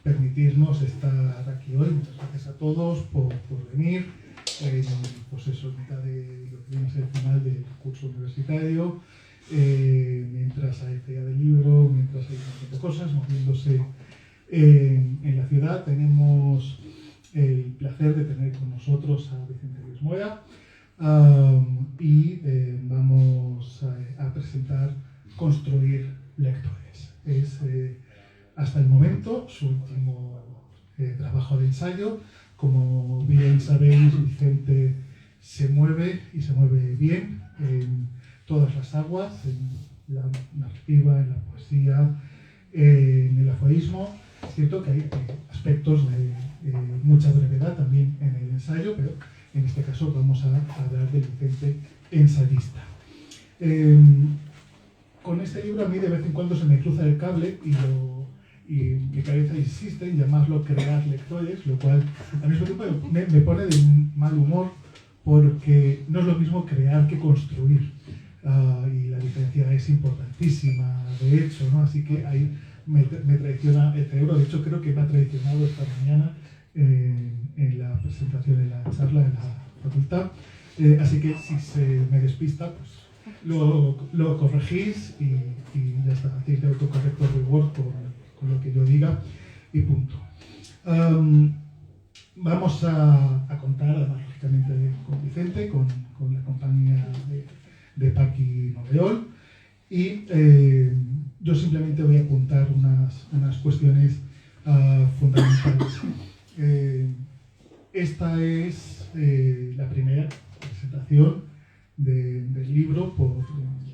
permitirnos estar aquí hoy. Muchas gracias a todos por venir. Pues eso, mitad de lo que viene a ser el final del curso universitario, mientras hay feria del libro, mientras hay un montón de cosas moviéndose en la ciudad. Tenemos el placer de tener con nosotros a Vicente Luis Moya y vamos a presentar Construir Lectores. Es hasta el momento su último trabajo de ensayo. Como bien sabéis, Vicente se mueve y se mueve bien en todas las aguas, en la narrativa, en la poesía, en el aforismo. Es cierto que hay aspectos de mucha brevedad también en el ensayo, pero en este caso vamos a hablar del Vicente ensayista. Con este libro a mí de vez en cuando se me cruza el cable y mi cabeza insiste en llamarlo Crear Lectores, lo cual al mismo tiempo me pone de mal humor, porque no es lo mismo crear que construir, y la diferencia es importantísima, de hecho, ¿no? Así que ahí me traiciona el cerebro. De hecho, creo que me ha traicionado esta mañana en la presentación de la charla en la facultad. Así que si se me despista, pues lo corregís y ya está. Hacéis de autocorrecto reward con lo que yo diga y punto. Vamos a contar, además, lógicamente, con Vicente, con la compañía de Paqui Noveol, y yo simplemente voy a apuntar unas cuestiones fundamentales. Esta es la primera presentación del libro, por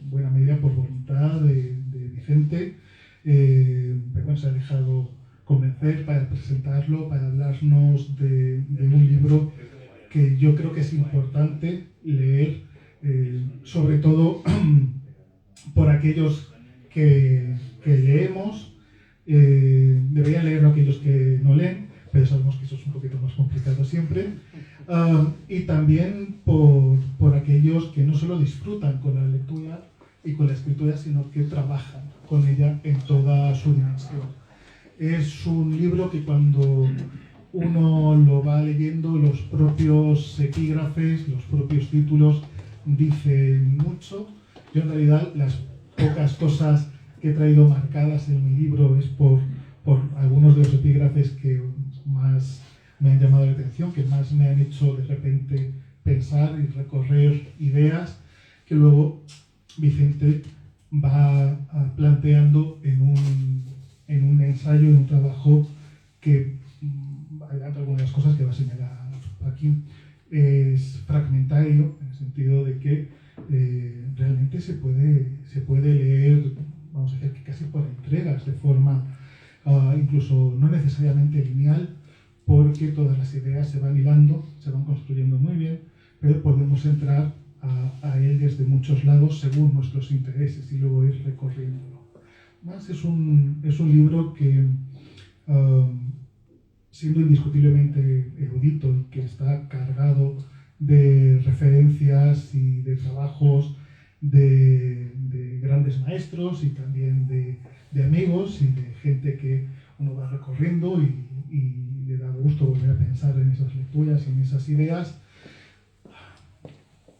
buena medida por voluntad de Vicente, pero bueno, se ha dejado convencer para presentarlo, para hablarnos de un libro que yo creo que es importante leer, sobre todo por aquellos que leemos. Deberían leerlo aquellos que no leen, pero sabemos que eso es un poquito más complicado siempre. Y también por aquellos que no solo disfrutan con la lectura y con la escritura, sino que trabajan con ella en toda su dimensión. Es un libro que cuando uno lo va leyendo, los propios epígrafes, los propios títulos dicen mucho. Yo en realidad las pocas cosas que he traído marcadas en mi libro es por algunos de los epígrafes que más me han llamado la atención, que más me han hecho de repente pensar y recorrer ideas que luego Vicente va planteando en un ensayo, en un trabajo que, adelanto algunas cosas que va a señalar aquí, es fragmentario, en el sentido de que realmente se puede leer, vamos a decir, que casi por entregas, de forma incluso no necesariamente lineal, porque todas las ideas se van hilando, se van construyendo muy bien, pero podemos entrar a él desde muchos lados según nuestros intereses y luego ir recorriéndolo. Más es un libro que, siendo indiscutiblemente erudito y que está cargado de referencias y de trabajos de grandes maestros y también de amigos y de gente que uno va recorriendo y le da gusto volver a pensar en esas lecturas y en esas ideas.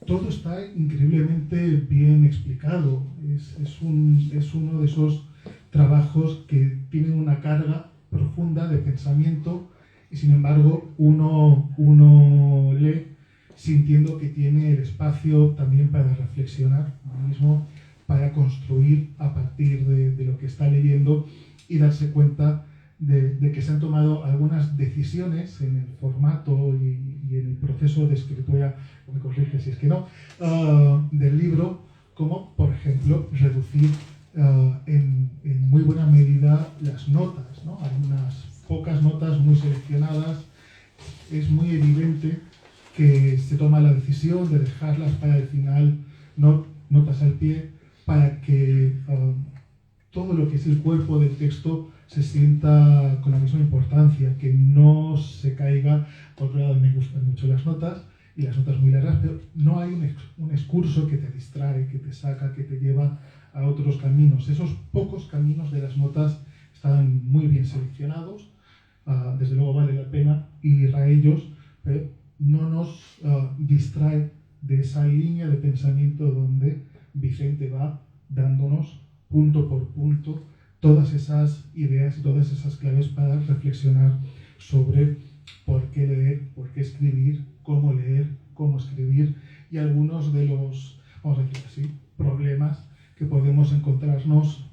Todo está increíblemente bien explicado. Es uno de esos trabajos que tienen una carga profunda de pensamiento y sin embargo uno lee sintiendo que tiene el espacio también para reflexionar uno mismo, para construir a partir de lo que está leyendo y darse cuenta de que se han tomado algunas decisiones en el formato y en el proceso de escritura, me corrige si es que no, del libro, como por ejemplo reducir en muy buena medida las notas, ¿no? Hay unas pocas notas muy seleccionadas. Es muy evidente que se toma la decisión de dejarlas para el final, notas al pie, para que todo lo que es el cuerpo del texto se sienta con la misma importancia, que no se caiga. Por otro lado, me gustan mucho las notas, y las notas muy largas, pero no hay un excurso que te distrae, que te saca, que te lleva a otros caminos. Esos pocos caminos de las notas están muy bien seleccionados. desde luego vale la pena ir a ellos, pero no nos distrae de esa línea de pensamiento donde Vicente va dándonos punto por punto todas esas ideas y todas esas claves para reflexionar sobre por qué leer, por qué escribir, cómo escribir y algunos de los, vamos a decir así, problemas que podemos encontrarnos.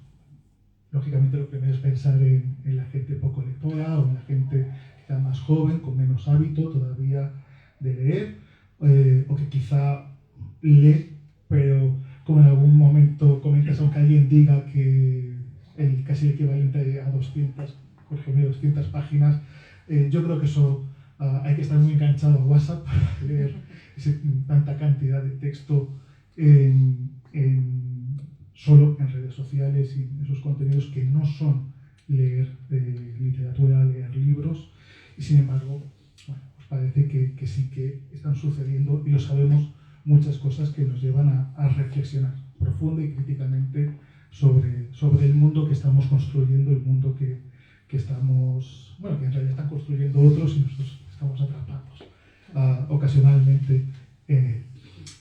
Lógicamente lo primero es pensar en la gente poco lectora o en la gente quizá más joven, con menos hábito todavía de leer, o que quizá lee, pero como en algún momento comentas, aunque alguien diga que casi el equivalente a 200, 200 páginas, yo creo que eso hay que estar muy enganchado a WhatsApp para leer tanta cantidad de texto solo en redes sociales y esos contenidos que no son leer literatura, leer libros, y sin embargo, bueno, pues parece que sí que están sucediendo, y lo sabemos, muchas cosas que nos llevan a reflexionar profunda y críticamente sobre el mundo que estamos construyendo, el mundo que estamos, bueno, que en realidad están construyendo otros y nosotros estamos atrapados ocasionalmente en él.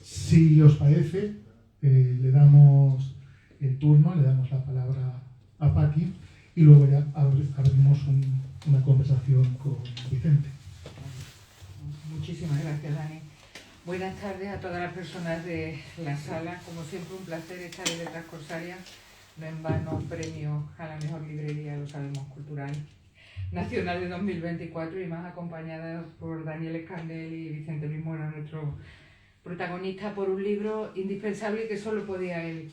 Si os parece, le damos el turno, le damos la palabra a Paqui y luego ya abrimos una conversación con Vicente. Muchísimas gracias, Dani. Buenas tardes a todas las personas de la sala. Como siempre, un placer estar en Letras Corsarias. No en vano, premio a la mejor librería, lo sabemos, cultural nacional de 2024, y más acompañada por Daniel Escandel y Vicente Luis Mora, nuestro protagonista, por un libro indispensable que solo podía él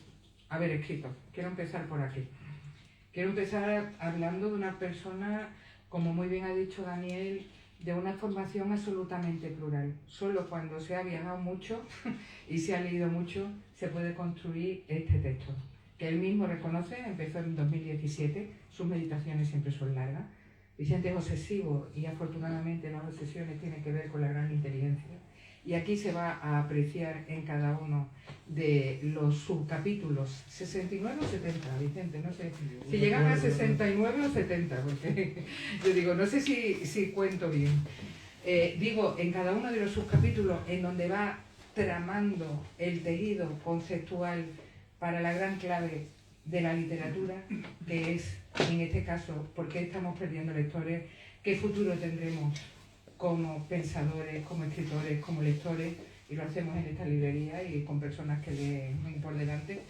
haber escrito. Quiero empezar por aquí. Quiero empezar hablando de una persona, como muy bien ha dicho Daniel, de una formación absolutamente plural. Solo cuando se ha viajado mucho y se ha leído mucho se puede construir este texto, que él mismo reconoce. Empezó en 2017, sus meditaciones siempre son largas. Vicente es obsesivo y afortunadamente las obsesiones tienen que ver con la gran inteligencia. Y aquí se va a apreciar en cada uno de los subcapítulos, 69 o 70, Vicente, no sé si llegan a 69 o 70, porque yo digo, no sé si cuento bien. Digo, en cada uno de los subcapítulos en donde va tramando el tejido conceptual para la gran clave de la literatura, que es, en este caso, por qué estamos perdiendo lectores, qué futuro tendremos como pensadores, como escritores, como lectores, y lo hacemos en esta librería y con personas que leen por delante,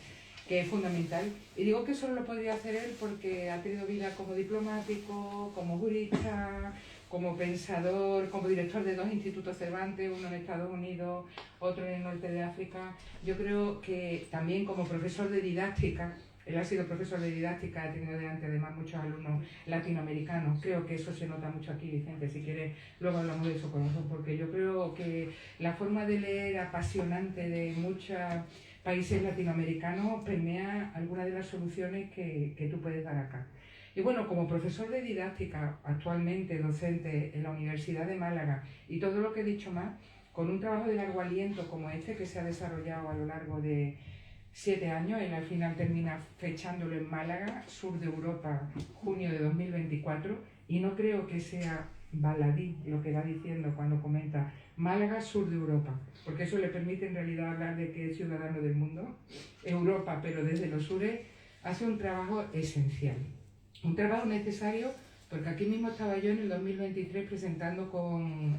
que es fundamental. Y digo que solo lo podría hacer él porque ha tenido vida como diplomático, como jurista, como pensador, como director de 2 institutos Cervantes, uno en Estados Unidos, otro en el norte de África. Yo creo que también como profesor de didáctica, él ha sido profesor de didáctica, ha tenido delante además muchos alumnos latinoamericanos. Creo que eso se nota mucho aquí, Vicente. Si quieres, luego hablamos de eso con nosotros, porque yo creo que la forma de leer apasionante de muchos países latinoamericanos permea algunas de las soluciones que tú puedes dar acá. Y bueno, como profesor de didáctica, actualmente docente en la Universidad de Málaga, y todo lo que he dicho más, con un trabajo de largo aliento como este que se ha desarrollado a lo largo de 7 años, él al final termina fechándolo en Málaga, sur de Europa, junio de 2024, y no creo que sea baladí lo que va diciendo cuando comenta Málaga, sur de Europa, porque eso le permite en realidad hablar de que es ciudadano del mundo, Europa, pero desde los sures. Hace un trabajo esencial, un trabajo necesario, porque aquí mismo estaba yo en el 2023 presentando con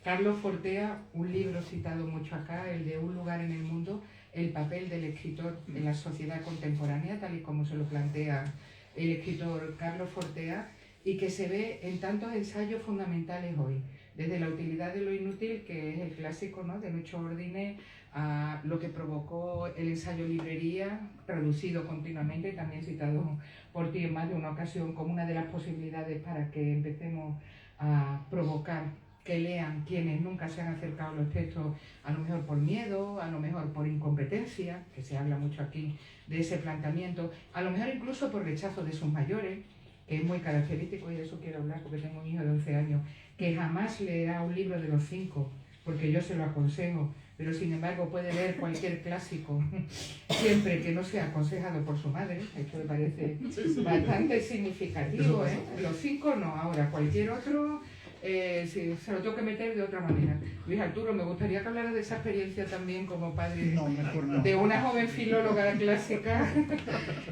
Carlos Fortea un libro citado mucho acá, el de Un lugar en el mundo, el papel del escritor en la sociedad contemporánea, tal y como se lo plantea el escritor Carlos Fortea, y que se ve en tantos ensayos fundamentales hoy, desde la utilidad de lo inútil, que es el clásico, ¿no?, de Lucho Ordine, a lo que provocó el ensayo Librería, traducido continuamente, también citado por ti en más de una ocasión como una de las posibilidades para que empecemos a provocar que lean quienes nunca se han acercado a los textos, a lo mejor por miedo, a lo mejor por incompetencia, que se habla mucho aquí de ese planteamiento, a lo mejor incluso por rechazo de sus mayores, que es muy característico, y de eso quiero hablar porque tengo un hijo de 11 años, que jamás leerá un libro de los 5, porque yo se lo aconsejo, pero sin embargo puede leer cualquier clásico, siempre que no sea aconsejado por su madre. Esto me parece bastante significativo, ¿eh? Los 5 no, ahora cualquier otro sí, se lo tengo que meter de otra manera. Luis Arturo, me gustaría que hablaras de esa experiencia también como padre de una joven filóloga clásica,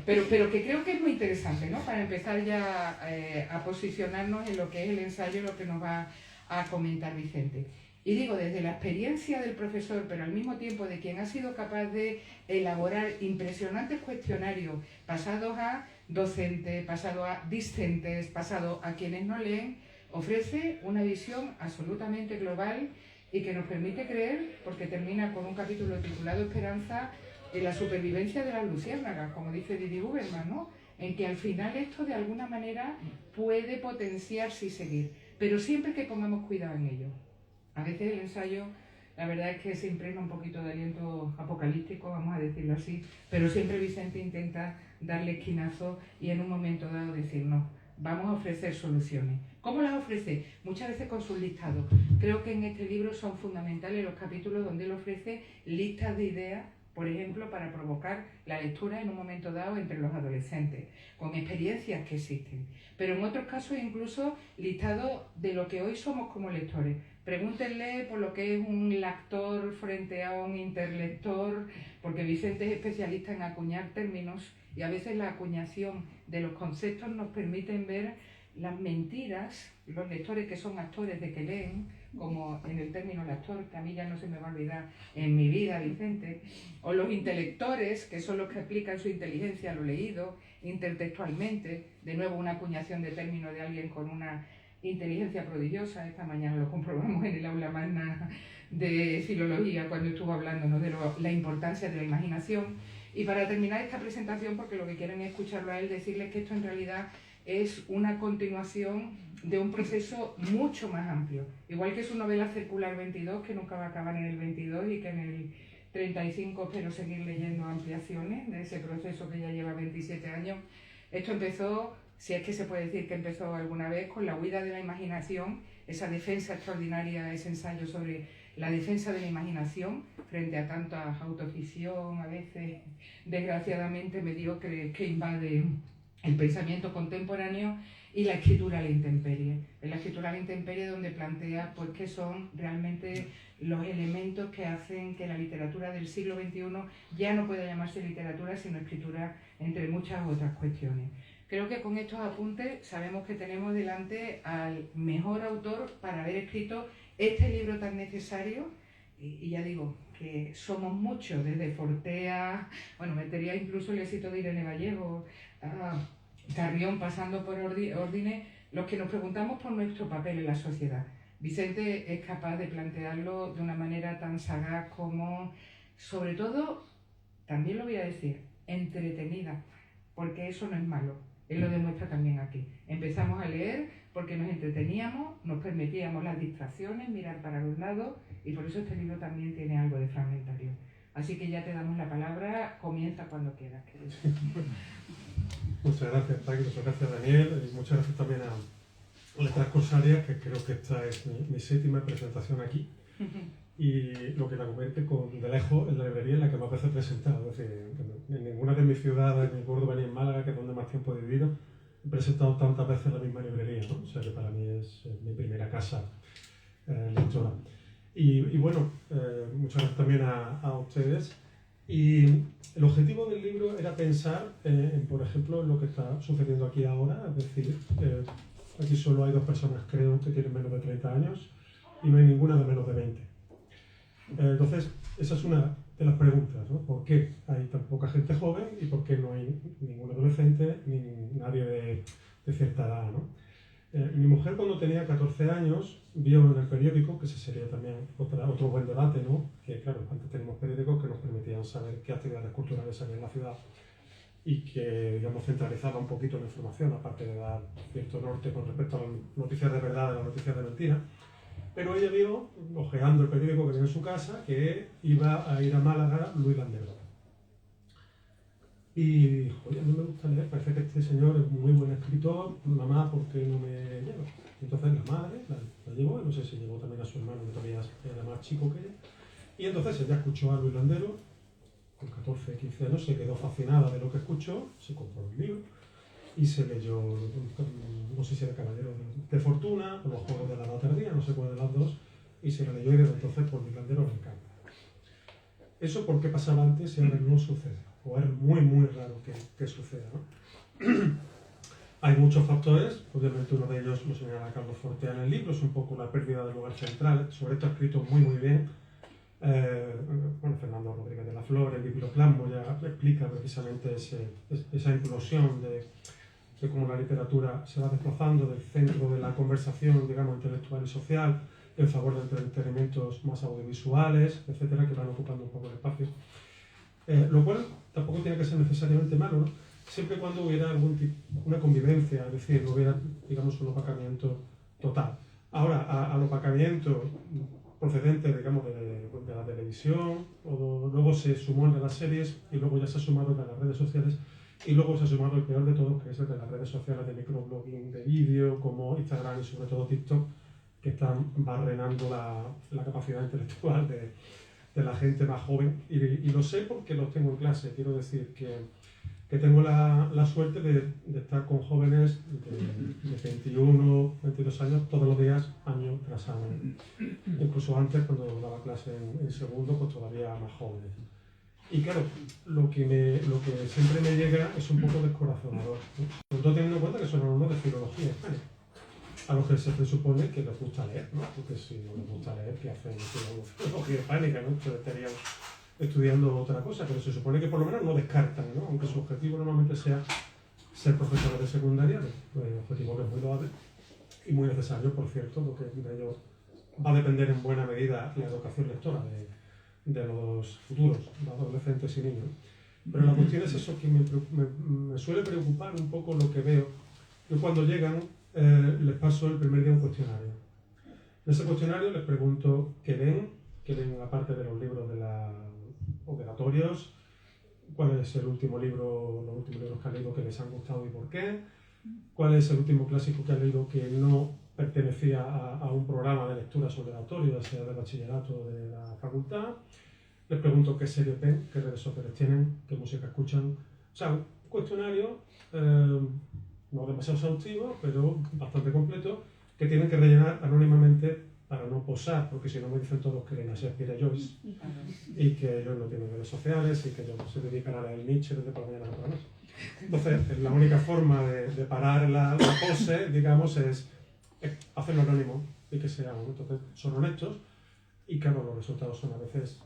pero que creo que es muy interesante, ¿no? Para empezar ya a posicionarnos en lo que es el ensayo, lo que nos va a comentar Vicente. Y digo, desde la experiencia del profesor, pero al mismo tiempo de quien ha sido capaz de elaborar impresionantes cuestionarios pasados a docentes, pasados a discentes, pasados a quienes no leen, ofrece una visión absolutamente global y que nos permite creer, porque termina con un capítulo titulado Esperanza, en la supervivencia de las luciérnagas, como dice Didi Huberman, ¿no? En que al final esto de alguna manera puede potenciarse y seguir, pero siempre que pongamos cuidado en ello. A veces el ensayo, la verdad es que se impregna un poquito de aliento apocalíptico, vamos a decirlo así, pero siempre Vicente intenta darle esquinazo y en un momento dado decir no, vamos a ofrecer soluciones. ¿Cómo las ofrece? Muchas veces con sus listados. Creo que en este libro son fundamentales los capítulos donde él ofrece listas de ideas, por ejemplo, para provocar la lectura en un momento dado entre los adolescentes, con experiencias que existen. Pero en otros casos incluso listados de lo que hoy somos como lectores. Pregúntenle por lo que es un lector frente a un interlector, porque Vicente es especialista en acuñar términos y a veces la acuñación de los conceptos nos permiten ver las mentiras, los lectores que son actores de que leen, como en el término lector, que a mí ya no se me va a olvidar en mi vida, Vicente, o los intelectores, que son los que aplican su inteligencia a lo leído, intertextualmente, de nuevo una acuñación de término de alguien con una inteligencia prodigiosa. Esta mañana lo comprobamos en el aula magna de filología cuando estuvo hablándonos de la importancia de la imaginación. Y para terminar esta presentación, porque lo que quieren es escucharlo a él, decirles que esto en realidad es una continuación de un proceso mucho más amplio. Igual que su novela Circular 22, que nunca va a acabar en el 22 y que en el 35 espero seguir leyendo ampliaciones de ese proceso que ya lleva 27 años. Esto empezó, si es que se puede decir que empezó alguna vez, con la huida de la imaginación, esa defensa extraordinaria, ese ensayo sobre la defensa de la imaginación frente a tanta autoficción, a veces desgraciadamente mediocre, que invade el pensamiento contemporáneo, y la escritura a la intemperie. En la escritura a la intemperie donde plantea pues, qué son realmente los elementos que hacen que la literatura del siglo XXI ya no pueda llamarse literatura, sino escritura, entre muchas otras cuestiones. Creo que con estos apuntes sabemos que tenemos delante al mejor autor para haber escrito este libro tan necesario, y ya digo que somos muchos, desde Fortea, bueno, metería incluso el éxito de Irene Vallejo, Carrión, pasando por Ordine, los que nos preguntamos por nuestro papel en la sociedad. Vicente es capaz de plantearlo de una manera tan sagaz como, sobre todo, también lo voy a decir, entretenida, porque eso no es malo. Él lo demuestra también aquí. Empezamos a leer porque nos entreteníamos, nos permitíamos las distracciones, mirar para los lados, y por eso este libro también tiene algo de fragmentario. Así que ya te damos la palabra, comienza cuando quieras. Muchas gracias, Paqui, muchas gracias, Daniel, y muchas gracias también a Letras Corsarias, que creo que esta es mi séptima presentación aquí, y lo que la convierte con, de lejos, en la librería en la que más veces he presentado. Es decir, en ninguna de mis ciudades, ni en Córdoba ni en Málaga, que es donde más tiempo he vivido, he presentado tantas veces la misma librería, ¿no? O sea que para mí es mi primera casa lectora. Y bueno, muchas gracias también a ustedes. Y el objetivo del libro era pensar, por ejemplo, en lo que está sucediendo aquí ahora. Es decir, aquí solo hay 2 personas, creo, que tienen menos de 30 años y no hay ninguna de menos de 20. Entonces, esa es una de las preguntas, ¿no? ¿Por qué hay tan poca gente joven y por qué no hay ningún adolescente ni nadie de cierta edad, ¿no? Mi mujer, cuando tenía 14 años, vio en el periódico, que ese sería también otro buen debate, ¿no? Que claro, antes teníamos periódicos que nos permitían saber qué actividades culturales había en la ciudad y que, digamos, centralizaba un poquito la información, aparte de dar cierto norte con respecto a las noticias de verdad y las noticias de mentira. Pero ella vio, ojeando el periódico que tenía en su casa, que iba a ir a Málaga Luis Landero. Y dijo, oye, a mí me gusta leer, parece que este señor es un muy buen escritor, mamá, ¿por qué no me lleva? Entonces la madre la llevó, no sé si llevó también a su hermano, que todavía era más chico que ella, Y entonces ella escuchó a Luis Landero, con 14, 15 años, se quedó fascinada de lo que escuchó, se compró el libro y se leyó, no sé si era Caballero de Fortuna o Los Juegos de la Edad Tardía, no sé cuál de las dos, y se la leyó y desde entonces por Luis Landero le encanta. ¿Eso por qué pasaba antes y ahora no sucede? O es muy, muy raro que suceda, ¿no? Hay muchos factores, obviamente uno de ellos lo señala Carlos Fortea en el libro, es un poco la pérdida del lugar central, sobre esto ha escrito muy, muy bien. Fernando Rodríguez de la Flor, el biblioplasmo, ya explica precisamente esa implosión de cómo la literatura se va desplazando del centro de la conversación, digamos, intelectual y social, en favor de entretenimientos más audiovisuales, etcétera, que van ocupando un poco el espacio. Lo cual tampoco tiene que ser necesariamente malo, ¿no? Siempre y cuando hubiera una convivencia, es decir, no hubiera, digamos, un opacamiento total. Ahora, al opacamiento procedente, digamos, de la televisión, luego se sumó el de las series y luego ya se ha sumado el de las redes sociales y luego se ha sumado el peor de todos, que es el de las redes sociales de microblogging, de vídeo, como Instagram y sobre todo TikTok, que están barrenando la capacidad intelectual de la gente más joven. Y lo sé porque los tengo en clase, quiero decir que tengo la suerte de estar con jóvenes de 21, 22 años todos los días, año tras año. Incluso antes, cuando daba clase en segundo, pues todavía más jóvenes. Y claro, lo que siempre me llega es un poco descorazonador, ¿no? Sobre todo teniendo en cuenta que son alumnos de filología hispánica, a los que se presupone que les gusta leer, ¿no? Porque si no les gusta leer, ¿qué hacen en filología hispánica, ¿no? Entonces estarían estudiando otra cosa, pero se supone que por lo menos no descartan, ¿no? Aunque su objetivo normalmente sea ser profesores de secundaria, objetivo que es muy loable y muy necesario, por cierto, porque de ello va a depender en buena medida la educación lectora de los futuros adolescentes y niños. Pero la cuestión es eso, que me suele preocupar un poco lo que veo. Yo cuando llegan les paso el primer día un cuestionario. En ese cuestionario les pregunto qué ven aparte de los libros obligatorios, cuál es el último libro, los últimos libros que han leído que les han gustado y por qué, cuál es el último clásico que han leído que no pertenecía a un programa de lecturas obligatorias, sea de bachillerato o de la facultad. Les pregunto qué series ven, qué redes sociales tienen, qué música escuchan. O sea, un cuestionario no demasiado exhaustivo, pero bastante completo, que tienen que rellenar anónimamente para no posar, porque si no me dicen todos que leen a Shakespeare y Joyce y que ellos no tienen redes sociales y que ellos se dedican a leer Nietzsche desde por la mañana hasta la noche. Entonces, la única forma de parar la pose, digamos, es hacerlo anónimo y que sean, entonces, son honestos y claro, los resultados son a veces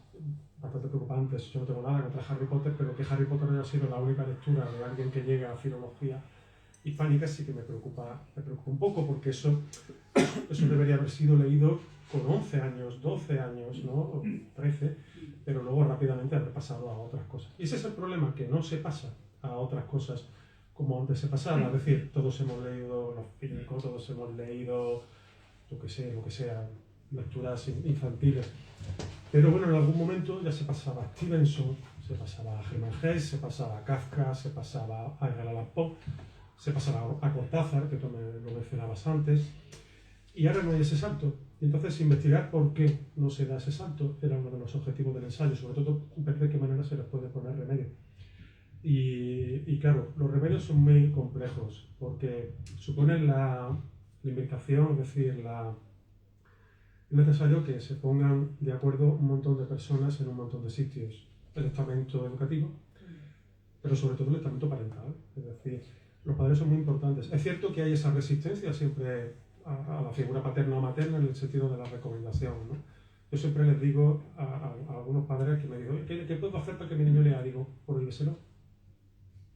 bastante preocupantes. Yo no tengo nada contra Harry Potter, pero que Harry Potter haya sido la única lectura de alguien que llega a filología hispánica sí que me preocupa un poco, porque eso debería haber sido leído con 11 años, 12 años, ¿no? O 13, pero luego rápidamente haber pasado a otras cosas. Y ese es el problema, que no se pasa a otras cosas como antes se pasaba. Es decir, todos hemos leído Los Cínicos, todos hemos leído, lo que sea, lecturas infantiles. Pero bueno, en algún momento ya se pasaba a Stevenson, se pasaba a Hermann Hesse, se pasaba a Kafka, se pasaba a Edgar Allan Poe, se pasaba a Cortázar, que tú lo mencionabas antes, y ahora no hay ese salto. Y entonces investigar por qué no se da ese salto era uno de los objetivos del ensayo, sobre todo ver de qué manera se les puede poner remedio. Y claro, los remedios son muy complejos, porque suponen la limitación, es decir, es necesario que se pongan de acuerdo un montón de personas en un montón de sitios. El estamento educativo, pero sobre todo el estamento parental, es decir, los padres son muy importantes. Es cierto que hay esa resistencia siempre a la figura paterna o materna en el sentido de la recomendación, ¿no? Yo siempre les digo a algunos padres que me dicen, ¿qué puedo hacer para que mi niño lea? Digo, prohíbeselo.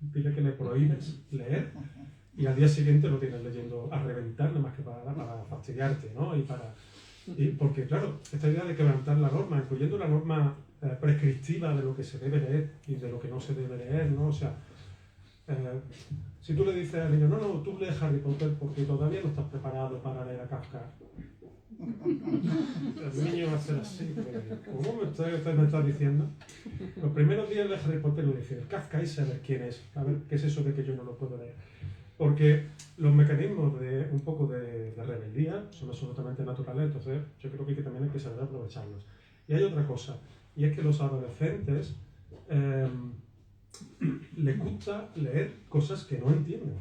Dile que le prohíbes leer y al día siguiente lo tienes leyendo a reventar, nada más que para fastidiarte, ¿no? Porque claro, esta idea de quebrantar la norma, incluyendo la norma prescriptiva de lo que se debe leer y de lo que no se debe leer, ¿no? O sea, si tú le dices al niño, no, tú lees Harry Potter porque todavía no estás preparado para leer a Kafka. El niño va a hacer así, ¿cómo me estás diciendo? Los primeros días de Harry Potter lo dice, Kafka y saber quién es, a ver qué es eso de que yo no lo puedo leer. Porque los mecanismos de un poco de rebeldía son absolutamente naturales, entonces yo creo que también hay que saber aprovecharlos. Y hay otra cosa, y es que los adolescentes les gusta leer cosas que no entienden.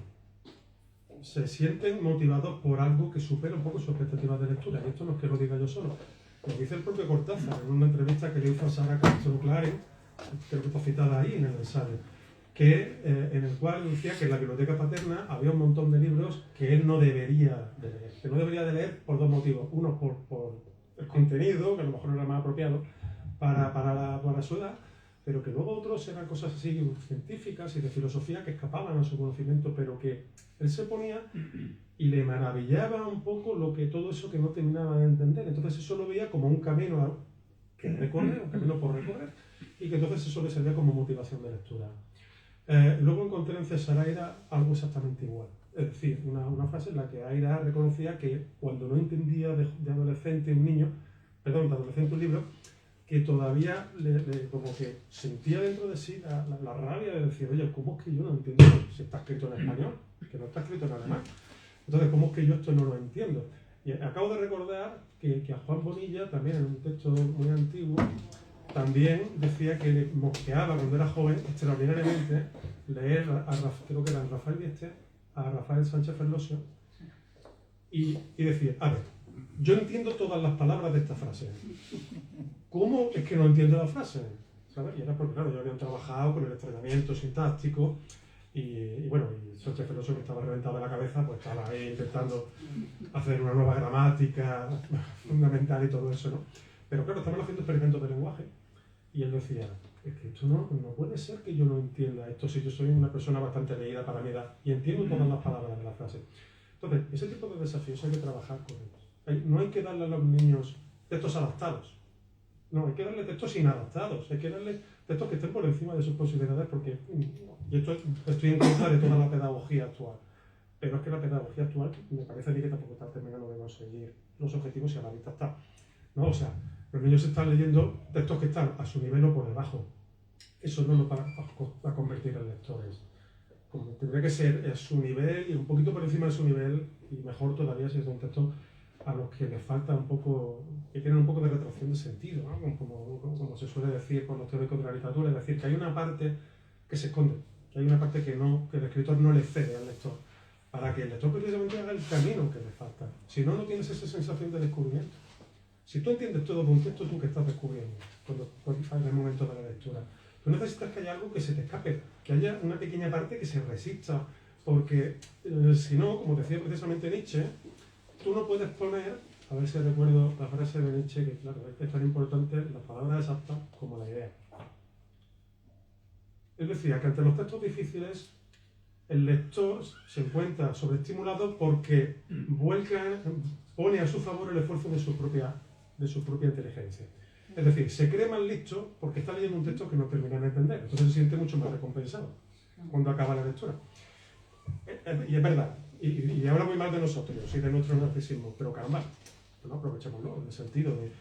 Se sienten motivados por algo que supera un poco sus expectativas de lectura. Y esto no es que lo diga yo solo. Lo dice el propio Cortázar en una entrevista que le hizo a Sara Castro-Claren, creo que está citada ahí en el ensayo, en el cual decía que en la biblioteca paterna había un montón de libros que él no debería de leer. Que no debería de leer por dos motivos. Uno, por el contenido, que a lo mejor no era más apropiado para su edad, pero que luego otros eran cosas así científicas y de filosofía que escapaban a su conocimiento, pero que él se ponía y le maravillaba un poco todo eso que no terminaba de entender. Entonces eso lo veía como un camino que recorrer, un camino por recorrer, y que entonces eso le servía como motivación de lectura. Luego encontré en César Aira algo exactamente igual. Es decir, una frase en la que Aira reconocía que cuando no entendía de adolescente un libro, que todavía como que sentía dentro de sí la rabia de decir, oye, ¿cómo es que yo no entiendo si está escrito en español? Que no está escrito en alemán. Entonces, ¿cómo es que yo esto no lo entiendo? Y acabo de recordar que a Juan Bonilla, también en un texto muy antiguo, también decía que le mosqueaba cuando era joven, extraordinariamente, leer creo que era Rafael Dieste, a Rafael Sánchez Ferlosio, y decir, a ver, yo entiendo todas las palabras de esta frase. ¿Cómo es que no entiendo la frase? ¿Sabes? Y era porque, claro, yo había trabajado con el extrañamiento sintáctico y bueno, y Sánchez Ferlosio, que estaba reventado de la cabeza, pues estaba ahí intentando hacer una nueva gramática fundamental y todo eso, ¿no? Pero claro, estaban haciendo experimentos de lenguaje y él decía, es que esto no puede ser que yo no entienda esto si yo soy una persona bastante leída para mi edad y entiendo todas las palabras de la frase. Entonces, ese tipo de desafíos hay que trabajar con ellos. No hay que darle a los niños textos adaptados. No, hay que darle textos inadaptados, hay que darle textos que estén por encima de sus posibilidades, porque yo estoy en contra de toda la pedagogía actual. Pero es que la pedagogía actual me parece a mí que tampoco está terminando de conseguir los objetivos y a la vista está. ¿No? O sea, los niños están leyendo textos que están a su nivel o por debajo. Eso no nos va a convertir en lectores. Como tendría que ser a su nivel y un poquito por encima de su nivel, y mejor todavía si es un texto a los que les falta un poco, que tienen un poco de retracción de sentido, ¿no? Como se suele decir con los teóricos de la literatura, es decir, que hay una parte que se esconde, que hay una parte que el escritor no le cede al lector, para que el lector precisamente haga el camino que le falta. Si no, no tienes esa sensación de descubrimiento. Si tú entiendes todo de un texto, tú que estás descubriendo en el momento de la lectura. Tú necesitas que haya algo que se te escape, que haya una pequeña parte que se resista, porque si no, como decía precisamente Nietzsche, tú no puedes poner, a ver si recuerdo la frase de Nietzsche, que claro, es tan importante la palabra exacta como la idea. Él decía que ante los textos difíciles, el lector se encuentra sobreestimulado porque pone a su favor el esfuerzo de su propia inteligencia. Es decir, se cree más listo porque está leyendo un texto que no termina de entender. Entonces se siente mucho más recompensado cuando acaba la lectura. Y es verdad. Y habla muy mal de nosotros y de nuestro narcisismo. Pero caramba, ¿no? Aprovechémoslo en el sentido de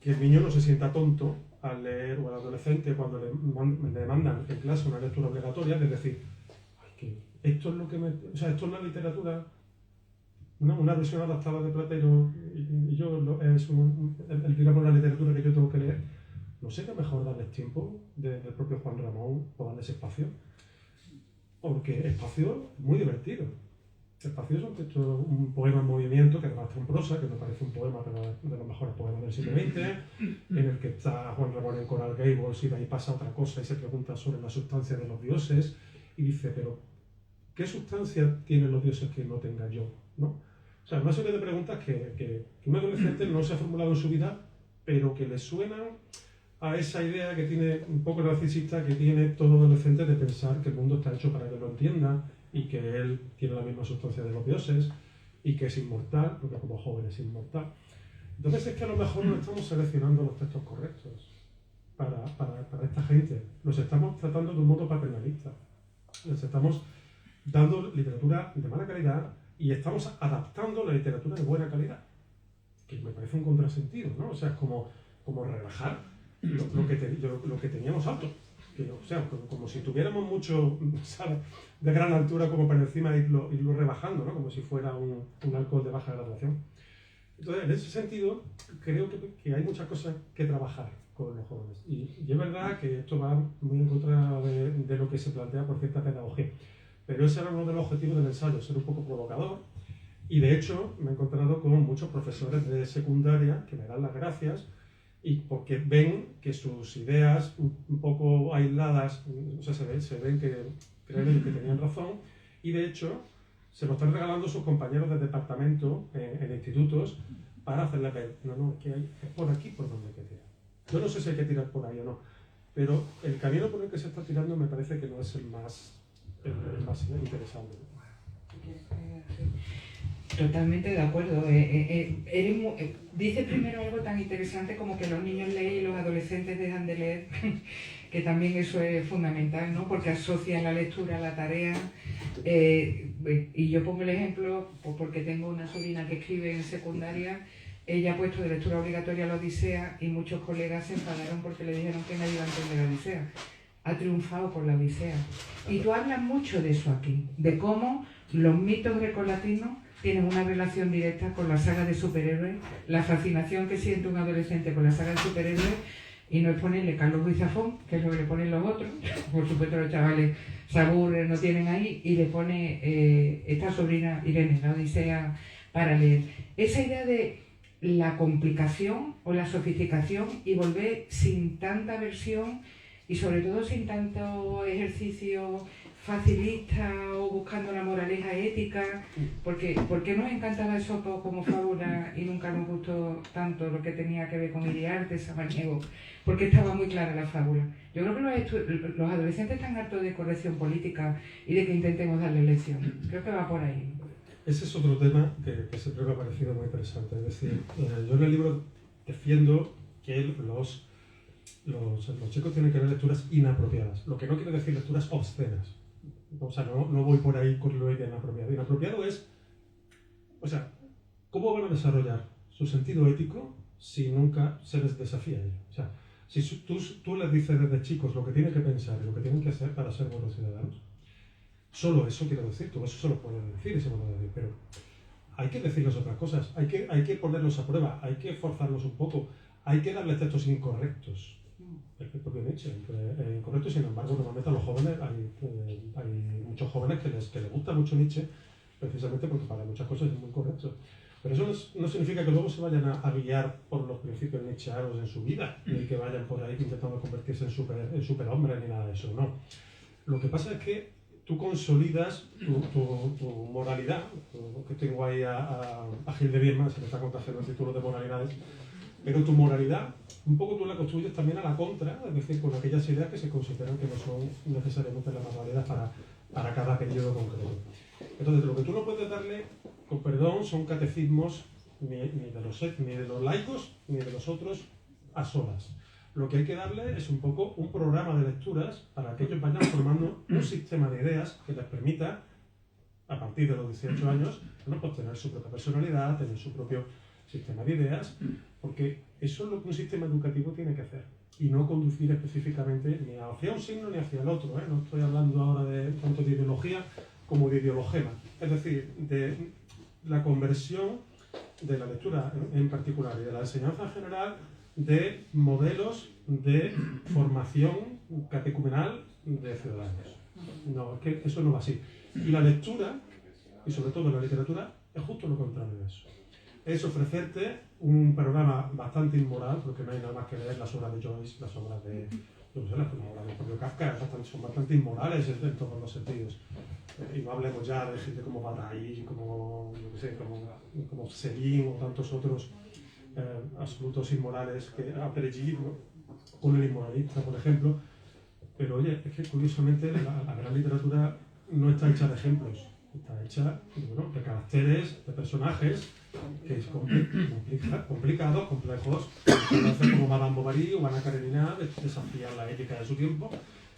que el niño no se sienta tonto al leer, o al adolescente cuando le mandan en clase una lectura obligatoria, es decir, que esto es lo que esto es la literatura, una versión adaptada de Platero, y yo digamos la literatura que yo tengo que leer. No sería mejor darles tiempo del propio Juan Ramón o darles espacio, porque espacio es muy divertido. Espacio es un poema en movimiento que además está en prosa, que me parece un poema de los mejores poemas del siglo XX, en el que está Juan Ramón en Coral Gables y de ahí pasa otra cosa y se pregunta sobre la sustancia de los dioses y dice, pero ¿qué sustancia tienen los dioses que no tenga yo? ¿No? O sea, una serie de preguntas que un adolescente no se ha formulado en su vida, pero que le suenan a esa idea que tiene un poco narcisista que tiene todo adolescente de pensar que el mundo está hecho para que lo entienda y que él tiene la misma sustancia de los dioses y que es inmortal, porque como joven es inmortal. Entonces es que a lo mejor no estamos seleccionando los textos correctos para esta gente. Los estamos tratando de un modo paternalista. Les estamos dando literatura de mala calidad y estamos adaptando la literatura de buena calidad, que me parece un contrasentido, ¿no? O sea, es como rebajar lo que teníamos alto. O sea, como si tuviéramos mucho, ¿sabes?, de gran altura como para encima irlo rebajando, ¿no? Como si fuera un alcohol de baja graduación. Entonces, en ese sentido, creo que hay muchas cosas que trabajar con los jóvenes. Y es verdad que esto va muy en contra de lo que se plantea por cierta pedagogía. Pero ese era uno de los objetivos del ensayo, ser un poco provocador. Y de hecho, me he encontrado con muchos profesores de secundaria que me dan las gracias y porque ven que sus ideas un poco aisladas, o sea, se ven que creen que tenían razón, y de hecho se lo están regalando sus compañeros de departamento en institutos para hacerles ver, no, es que es por aquí por donde hay que tirar. Yo no sé si hay que tirar por ahí o no, pero el camino por el que se está tirando me parece que no es el más interesante. Totalmente de acuerdo. Dice primero algo tan interesante como que los niños leen y los adolescentes dejan de leer, que también eso es fundamental, ¿no? Porque asocian la lectura a la tarea. Y yo pongo el ejemplo porque tengo una sobrina que escribe en secundaria. Ella ha puesto de lectura obligatoria la Odisea y muchos colegas se enfadaron porque le dijeron que nadie iba a entender la Odisea. Ha triunfado por la Odisea. Y tú hablas mucho de eso aquí, de cómo los mitos grecolatinos tienen una relación directa con la saga de superhéroes, la fascinación que siente un adolescente con la saga de superhéroes, y no es ponerle Carlos Ruiz Zafón, que es lo que le ponen los otros, por supuesto los chavales se aburren, no tienen ahí, y le pone esta sobrina Irene, la Odisea, para leer. Esa idea de la complicación o la sofisticación y volver sin tanta versión y sobre todo sin tanto ejercicio facilista o buscando la moraleja ética, porque ¿por qué nos encantaba Esopo como fábula y nunca nos gustó tanto lo que tenía que ver con Iriarte, Samaniego? Porque estaba muy clara la fábula. Yo creo que los adolescentes están hartos de corrección política y de que intentemos darle lecciones. Creo que va por ahí. Ese es otro tema que siempre me ha parecido muy interesante. Es decir, yo en el libro defiendo que los chicos tienen que ver lecturas inapropiadas, lo que no quiere decir lecturas obscenas. O sea, no voy por ahí con lo de inapropiado. Inapropiado es, o sea, ¿cómo van a desarrollar su sentido ético si nunca se les desafía a ello? O sea, si tú les dices desde chicos lo que tienen que pensar y lo que tienen que hacer para ser buenos ciudadanos, solo eso quiero decir, tú eso se lo puedes decir y se lo puedes decir, pero hay que decirles otras cosas, hay que ponerlos a prueba, hay que forzarlos un poco, hay que darles textos incorrectos. El propio Nietzsche, incorrecto, sin embargo, normalmente a los jóvenes, hay muchos jóvenes que les gusta mucho Nietzsche, precisamente porque para muchas cosas es muy correcto. Pero eso no significa que luego se vayan a guiar por los principios nietzscheanos en su vida, ni que vayan por ahí intentando convertirse en superhombres ni nada de eso, no. Lo que pasa es que tú consolidas tu moralidad, que tengo ahí a Gil de Bierman, se me está contagiando el título de moralidades, pero tu moralidad, un poco tú la construyes también a la contra, es decir, con aquellas ideas que se consideran que no son necesariamente las más válidas para cada periodo concreto. Entonces, lo que tú no puedes darle, con perdón, son catecismos ni de los laicos ni de los otros a solas. Lo que hay que darle es un poco un programa de lecturas para que ellos vayan formando un sistema de ideas que les permita, a partir de los 18 años, bueno, pues tener su propia personalidad, tener su propio sistema de ideas, porque eso es lo que un sistema educativo tiene que hacer y no conducir específicamente ni hacia un signo ni hacia el otro, ¿eh? No estoy hablando ahora tanto de ideología como de ideologema, es decir, de la conversión de la lectura en particular y de la enseñanza en general de modelos de formación catecumenal de ciudadanos. No, es que eso no va así. Y la lectura, y sobre todo la literatura, es justo lo contrario de eso. Es ofrecerte un panorama bastante inmoral, porque no hay nada más que leer las obras de Joyce, las obras de, yo no sé, las obras del propio Kafka, son bastante inmorales en todos los sentidos. Y no hablemos ya de gente como Bataille, como Céline o tantos otros absolutos inmorales, que Apregi, ¿no? Con el inmoralista, por ejemplo. Pero oye, es que curiosamente la gran literatura no está hecha de ejemplos, está hecha de caracteres, de personajes que es complicados, complejos, como Madame Bovary o Ana Karenina, desafían la ética de su tiempo,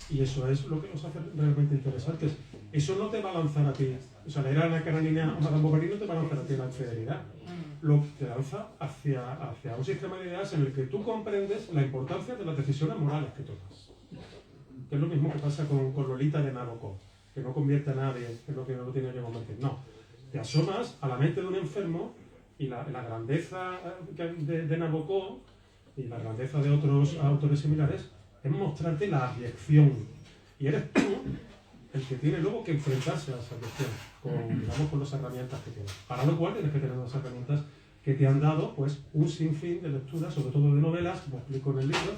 y eso es lo que los hace realmente interesantes. Eso no te va a lanzar a ti, o sea, leer a Ana Karenina o Madame Bovary no te va a lanzar a ti la infidelidad, lo que te lanza hacia un sistema de ideas en el que tú comprendes la importancia de las decisiones morales que tomas. Que es lo mismo que pasa con Lolita de Nabokov, que no convierte a nadie en lo que no lo tiene que convertir. No, te asomas a la mente de un enfermo Y la grandeza de Nabokov y la grandeza de otros autores similares es mostrarte la abyección. Y eres tú el que tiene luego que enfrentarse a esa abyección con las herramientas que tienes. Para lo cual tienes que tener unas herramientas que te han dado pues, un sinfín de lecturas, sobre todo de novelas, como explico en el libro,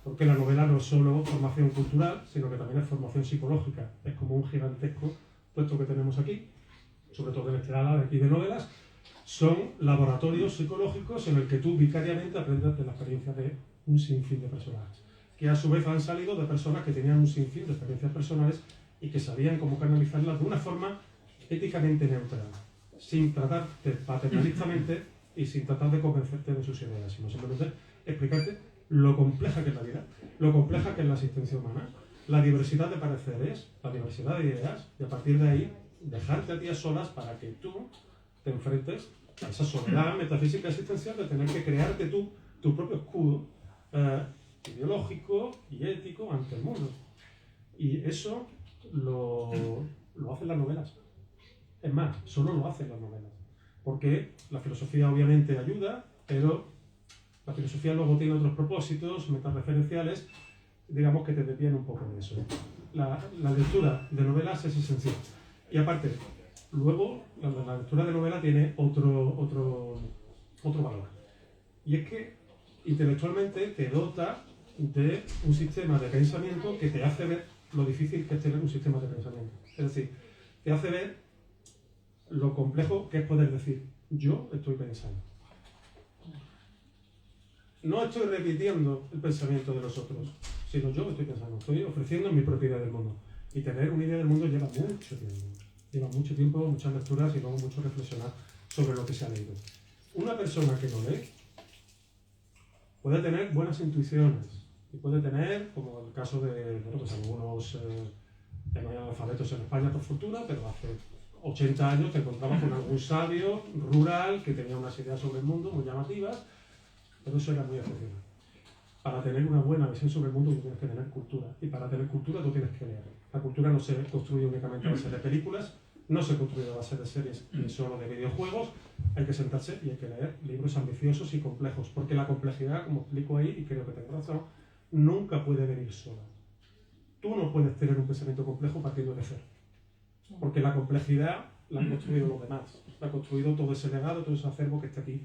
porque la novela no es solo formación cultural, sino que también es formación psicológica. Es como un gigantesco puesto que tenemos aquí, sobre todo en este ala de aquí de novelas, son laboratorios psicológicos en el que tú vicariamente aprendes de la experiencia de un sinfín de personajes, que a su vez han salido de personas que tenían un sinfín de experiencias personales y que sabían cómo canalizarlas de una forma éticamente neutral, sin tratarte paternalistamente y sin tratar de convencerte de sus ideas, sino simplemente explicarte lo compleja que es la vida, lo compleja que es la existencia humana, la diversidad de pareceres, la diversidad de ideas, y a partir de ahí dejarte a ti a solas para que tú te enfrentes a esa soledad metafísica existencial de tener que crearte tú tu propio escudo ideológico y ético ante el mundo. Y eso lo hacen las novelas. Es más, solo lo hacen las novelas. Porque la filosofía obviamente ayuda, pero la filosofía luego tiene otros propósitos metareferenciales, digamos, que te desvían un poco de eso. La lectura de novelas es esencial. Y aparte, luego la lectura de novela tiene otro valor. Y es que intelectualmente te dota de un sistema de pensamiento que te hace ver lo difícil que es tener un sistema de pensamiento. Es decir, te hace ver lo complejo que es poder decir, yo estoy pensando. No estoy repitiendo el pensamiento de los otros, sino yo estoy pensando, estoy ofreciendo mi propia idea del mundo. Y tener una idea del mundo lleva mucho tiempo. Lleva mucho tiempo, muchas lecturas y luego mucho reflexionar sobre lo que se ha leído. Una persona que no lee puede tener buenas intuiciones y puede tener, como el caso de pues algunos analfabetos en España por fortuna, pero hace 80 años te encontrabas con algún sabio rural que tenía unas ideas sobre el mundo muy llamativas, pero eso era muy excepcional. Para tener una buena visión sobre el mundo tú tienes que tener cultura, y para tener cultura tú tienes que leer. La cultura no se construye únicamente a base de películas, no se construye a base de series ni solo de videojuegos, hay que sentarse y hay que leer libros ambiciosos y complejos, porque la complejidad, como explico ahí, y creo que tengo razón, nunca puede venir sola. Tú no puedes tener un pensamiento complejo partiendo de cero, porque la complejidad la han construido los demás, la ha construido todo ese legado, todo ese acervo que está aquí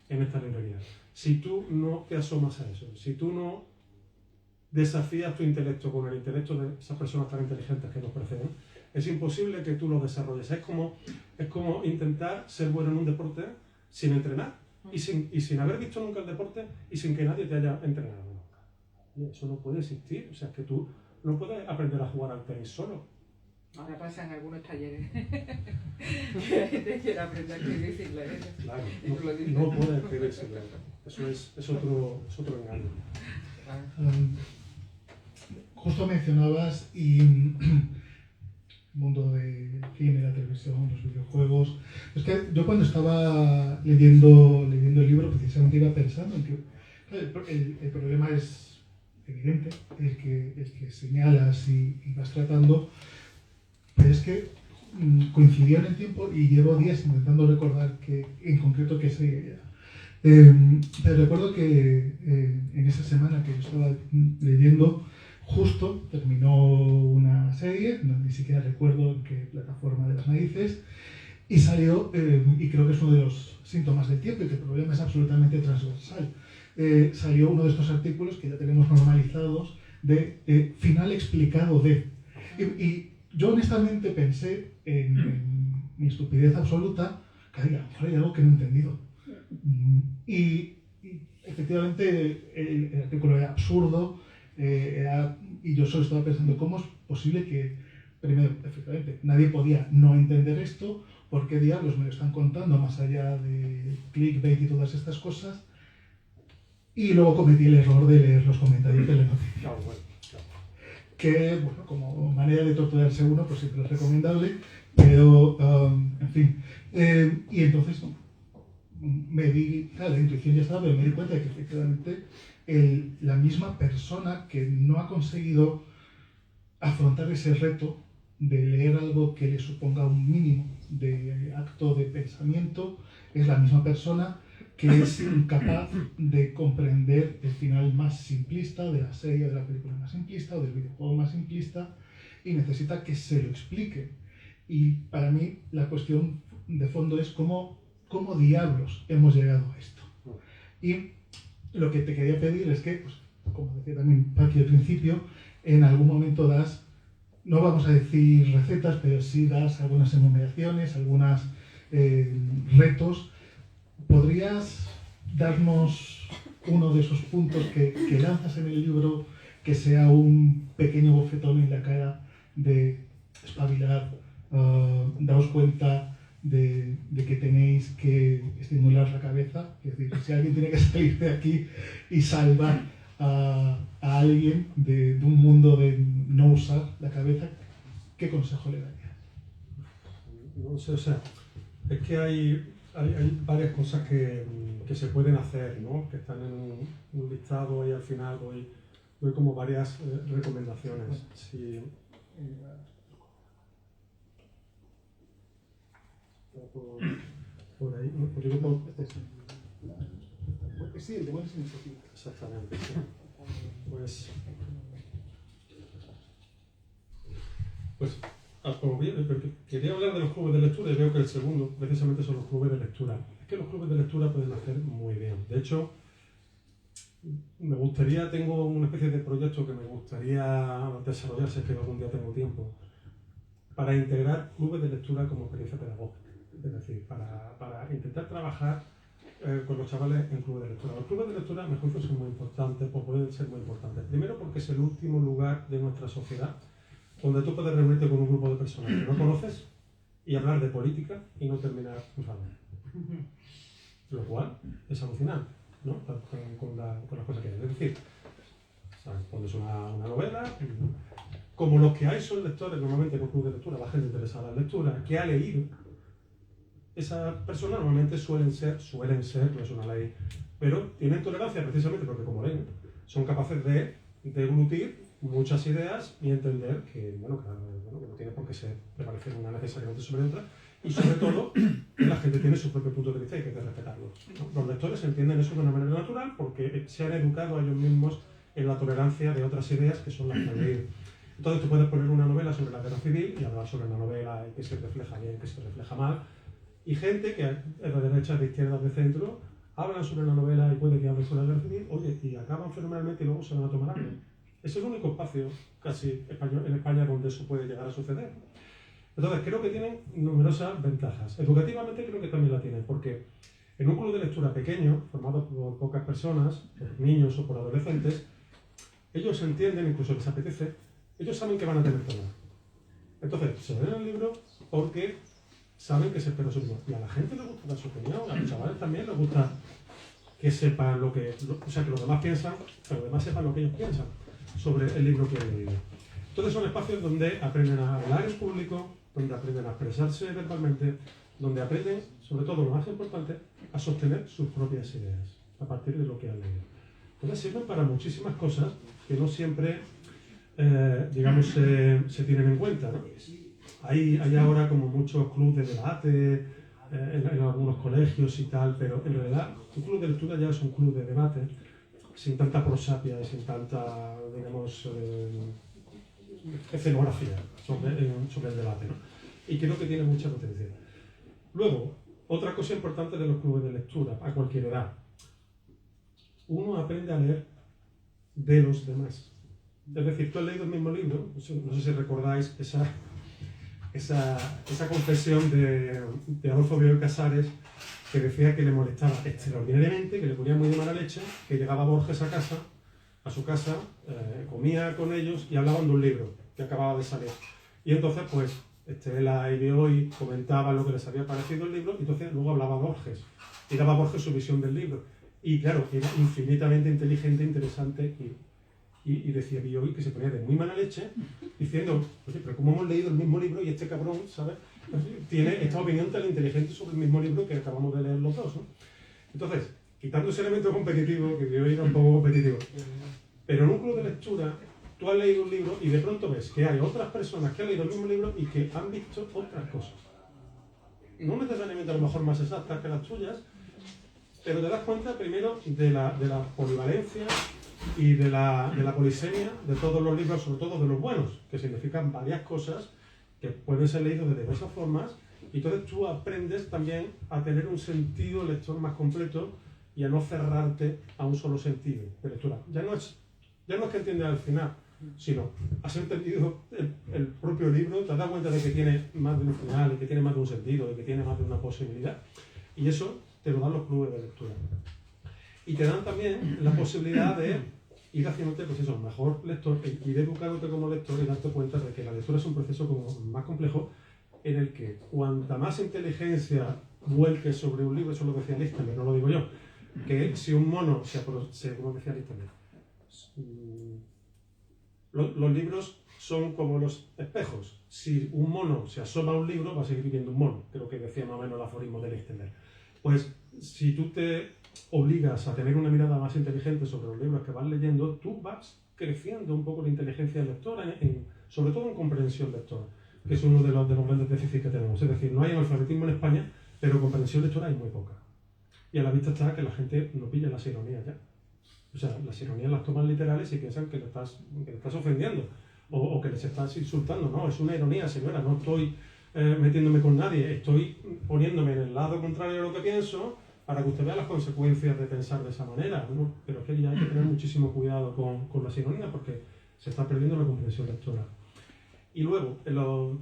en esta librería. Si tú no te asomas a eso, si tú no desafías tu intelecto con el intelecto de esas personas tan inteligentes que nos preceden, es imposible que tú lo desarrolles. Es como intentar ser bueno en un deporte sin entrenar y sin haber visto nunca el deporte y sin que nadie te haya entrenado nunca. Y eso no puede existir. O sea, es que tú no puedes aprender a jugar al tenis solo. Ahora pasan algunos talleres que la gente quiere aprender a escribir sin leer. Claro, no puede escribir sin leer. Eso es otro engaño. Justo mencionabas y mundo del cine, la televisión, los videojuegos. Es que yo cuando estaba leyendo el libro precisamente iba pensando en que el problema es evidente, el que señalas y vas tratando, pero es que coincidió en el tiempo y llevo días intentando recordar en concreto qué sería. Pero recuerdo que en esa semana que yo estaba leyendo, justo terminó una serie, ni siquiera recuerdo en qué plataforma de las narices, y salió, y creo que es uno de los síntomas del tiempo y que el problema es absolutamente transversal, salió uno de estos artículos que ya tenemos normalizados de final explicado de. Y yo honestamente pensé en mi estupidez absoluta, que a lo mejor hay algo que no he entendido. Y efectivamente el artículo era absurdo, y yo solo estaba pensando cómo es posible que, primero, efectivamente, nadie podía no entender esto, por qué diablos me lo están contando más allá de clickbait y todas estas cosas, y luego cometí el error de leer los comentarios de la noticia. Que, bueno, como manera de torturarse uno, pues siempre es recomendable, pero, en fin, y entonces la intuición ya estaba, pero me di cuenta de que efectivamente la misma persona que no ha conseguido afrontar ese reto de leer algo que le suponga un mínimo de acto de pensamiento, es la misma persona que es incapaz de comprender el final más simplista de la serie, de la película más simplista o del videojuego más simplista, y necesita que se lo explique. Y para mí la cuestión de fondo es cómo diablos hemos llegado a esto. Y lo que te quería pedir es que, pues, como decía también Paqui al principio, en algún momento das, no vamos a decir recetas, pero sí das algunas enumeraciones, algunos retos. ¿Podrías darnos uno de esos puntos que lanzas en el libro, que sea un pequeño bofetón en la cara de espabilar, daos cuenta de que tenéis que estimular la cabeza? Es decir, si alguien tiene que salir de aquí y salvar a alguien de un mundo de no usar la cabeza, ¿qué consejo le darías? No sé, o sea, es que hay varias cosas que se pueden hacer, ¿no? Que están en un listado y al final doy como varias recomendaciones. Sí. Por ahí, ¿no? Sí, el de buenas iniciativas. Exactamente, sí. Porque quería hablar de los clubes de lectura y veo que el segundo precisamente son los clubes de lectura. Es que los clubes de lectura pueden hacer muy bien. De hecho, tengo una especie de proyecto que me gustaría desarrollar, si es que algún día tengo tiempo, para integrar clubes de lectura como experiencia pedagógica. Es decir, para intentar trabajar con los chavales en clubes de lectura. Los clubes de lectura, a mi juicio, son muy importantes, o pueden ser muy importantes. Primero porque es el último lugar de nuestra sociedad donde tú puedes reunirte con un grupo de personas que no conoces y hablar de política y no terminar enfadado. Lo cual es alucinante, ¿no? Con las cosas que hay. Es decir, ¿sabes? Pones una novela, como los que hay son lectores normalmente en un club de lectura, la gente interesada en lectura, que ha leído. Esas personas normalmente suelen ser, no es una ley, pero tienen tolerancia precisamente porque como leen, son capaces de deglutir muchas ideas y entender que no tiene por qué prevalecer una necesariamente sobre otra, y sobre todo que la gente tiene su propio punto de vista y que hay que respetarlo, ¿no? Los lectores entienden eso de una manera natural porque se han educado a ellos mismos en la tolerancia de otras ideas que son las que han leído. Entonces tú puedes poner una novela sobre la guerra civil y hablar sobre la novela y que se refleja bien, que se refleja mal, y gente que es de derecha, de izquierda, de centro, hablan sobre la novela y puede que hablen sobre la guerra civil, oye, y acaban fenomenalmente y luego se van a tomar algo. Es el único espacio casi en España donde eso puede llegar a suceder. Entonces, creo que tienen numerosas ventajas. Educativamente creo que también la tienen, porque en un club de lectura pequeño, formado por pocas personas, por niños o por adolescentes, ellos entienden, incluso les apetece, ellos saben que van a tener que hablar. Entonces, se leen el libro porque saben que se espera su opinión. Y a la gente le gusta dar su opinión, a los chavales también les gusta que sepan que los demás piensan, pero los demás sepan lo que ellos piensan sobre el libro que han leído. Entonces son espacios donde aprenden a hablar en público, donde aprenden a expresarse verbalmente, donde aprenden, sobre todo lo más importante, a sostener sus propias ideas a partir de lo que han leído. Entonces sirven para muchísimas cosas que no siempre, se tienen en cuenta, ¿no? Hay ahora como muchos clubes de debate en algunos colegios y tal, pero en realidad un club de lectura ya es un club de debate sin tanta prosapia y sin tanta, digamos, escenografía sobre el debate, ¿no? Y creo que tiene mucha potencia. Luego, otra cosa importante de los clubes de lectura, a cualquier edad, uno aprende a leer de los demás. Es decir, tú has leído el mismo libro, no sé si recordáis esa confesión de Adolfo Bioy Casares, que decía que le molestaba extraordinariamente, que le ponía muy de mala leche, que llegaba Borges a su casa, comía con ellos y hablaban de un libro que acababa de salir. Y entonces, pues, Estela y Bioy comentaban lo que les había parecido el libro, y entonces luego hablaba Borges, y daba Borges su visión del libro. Y claro, era infinitamente inteligente, interesante, y decía Bioy que se ponía de muy mala leche, diciendo, oye, pero ¿cómo hemos leído el mismo libro y este cabrón, ¿sabes?, tiene esta opinión tan inteligente sobre el mismo libro que acabamos de leer los dos, ¿no? Entonces, quitando ese elemento competitivo, que Bioy era un poco competitivo, pero en un club de lectura, tú has leído un libro y de pronto ves que hay otras personas que han leído el mismo libro y que han visto otras cosas. no necesariamente a lo mejor más exactas que las tuyas, pero te das cuenta primero de la polivalencia y de la polisemia de todos los libros, sobre todo de los buenos, que significan varias cosas que pueden ser leídos de diversas formas, y entonces tú aprendes también a tener un sentido lector más completo y a no cerrarte a un solo sentido de lectura. Ya no es que entiendas al final, sino has entendido el propio libro, te has dado cuenta de que tiene más de un final, de que tiene más de un sentido, de que tiene más de una posibilidad, y eso te lo dan los clubes de lectura. Y te dan también la posibilidad de ir haciéndote, pues eso, mejor lector, ir educándote como lector y darte cuenta de que la lectura es un proceso como más complejo, en el que cuanta más inteligencia vuelques sobre un libro, eso lo decía Lichtenberg, no lo digo yo, que si un mono como decía Lichtenberg, los libros son como los espejos. Si un mono se asoma a un libro, va a seguir viendo un mono, creo que decía más o menos el aforismo de Lichtenberg. Pues si tú te obligas a tener una mirada más inteligente sobre los libros que vas leyendo, tú vas creciendo un poco la inteligencia lectora, sobre todo en comprensión lectora, que es uno de los grandes déficits que tenemos. Es decir, no hay analfabetismo en España, pero comprensión lectora hay muy poca. Y a la vista está que la gente no pilla las ironías ya. O sea, las ironías las toman literales y piensan que le estás ofendiendo o que les estás insultando. No, es una ironía, señora, no estoy metiéndome con nadie, estoy poniéndome en el lado contrario de lo que pienso para que usted vea las consecuencias de pensar de esa manera, ¿no? Pero es que ya hay que tener muchísimo cuidado con las ironías porque se está perdiendo la comprensión lectora. Y luego,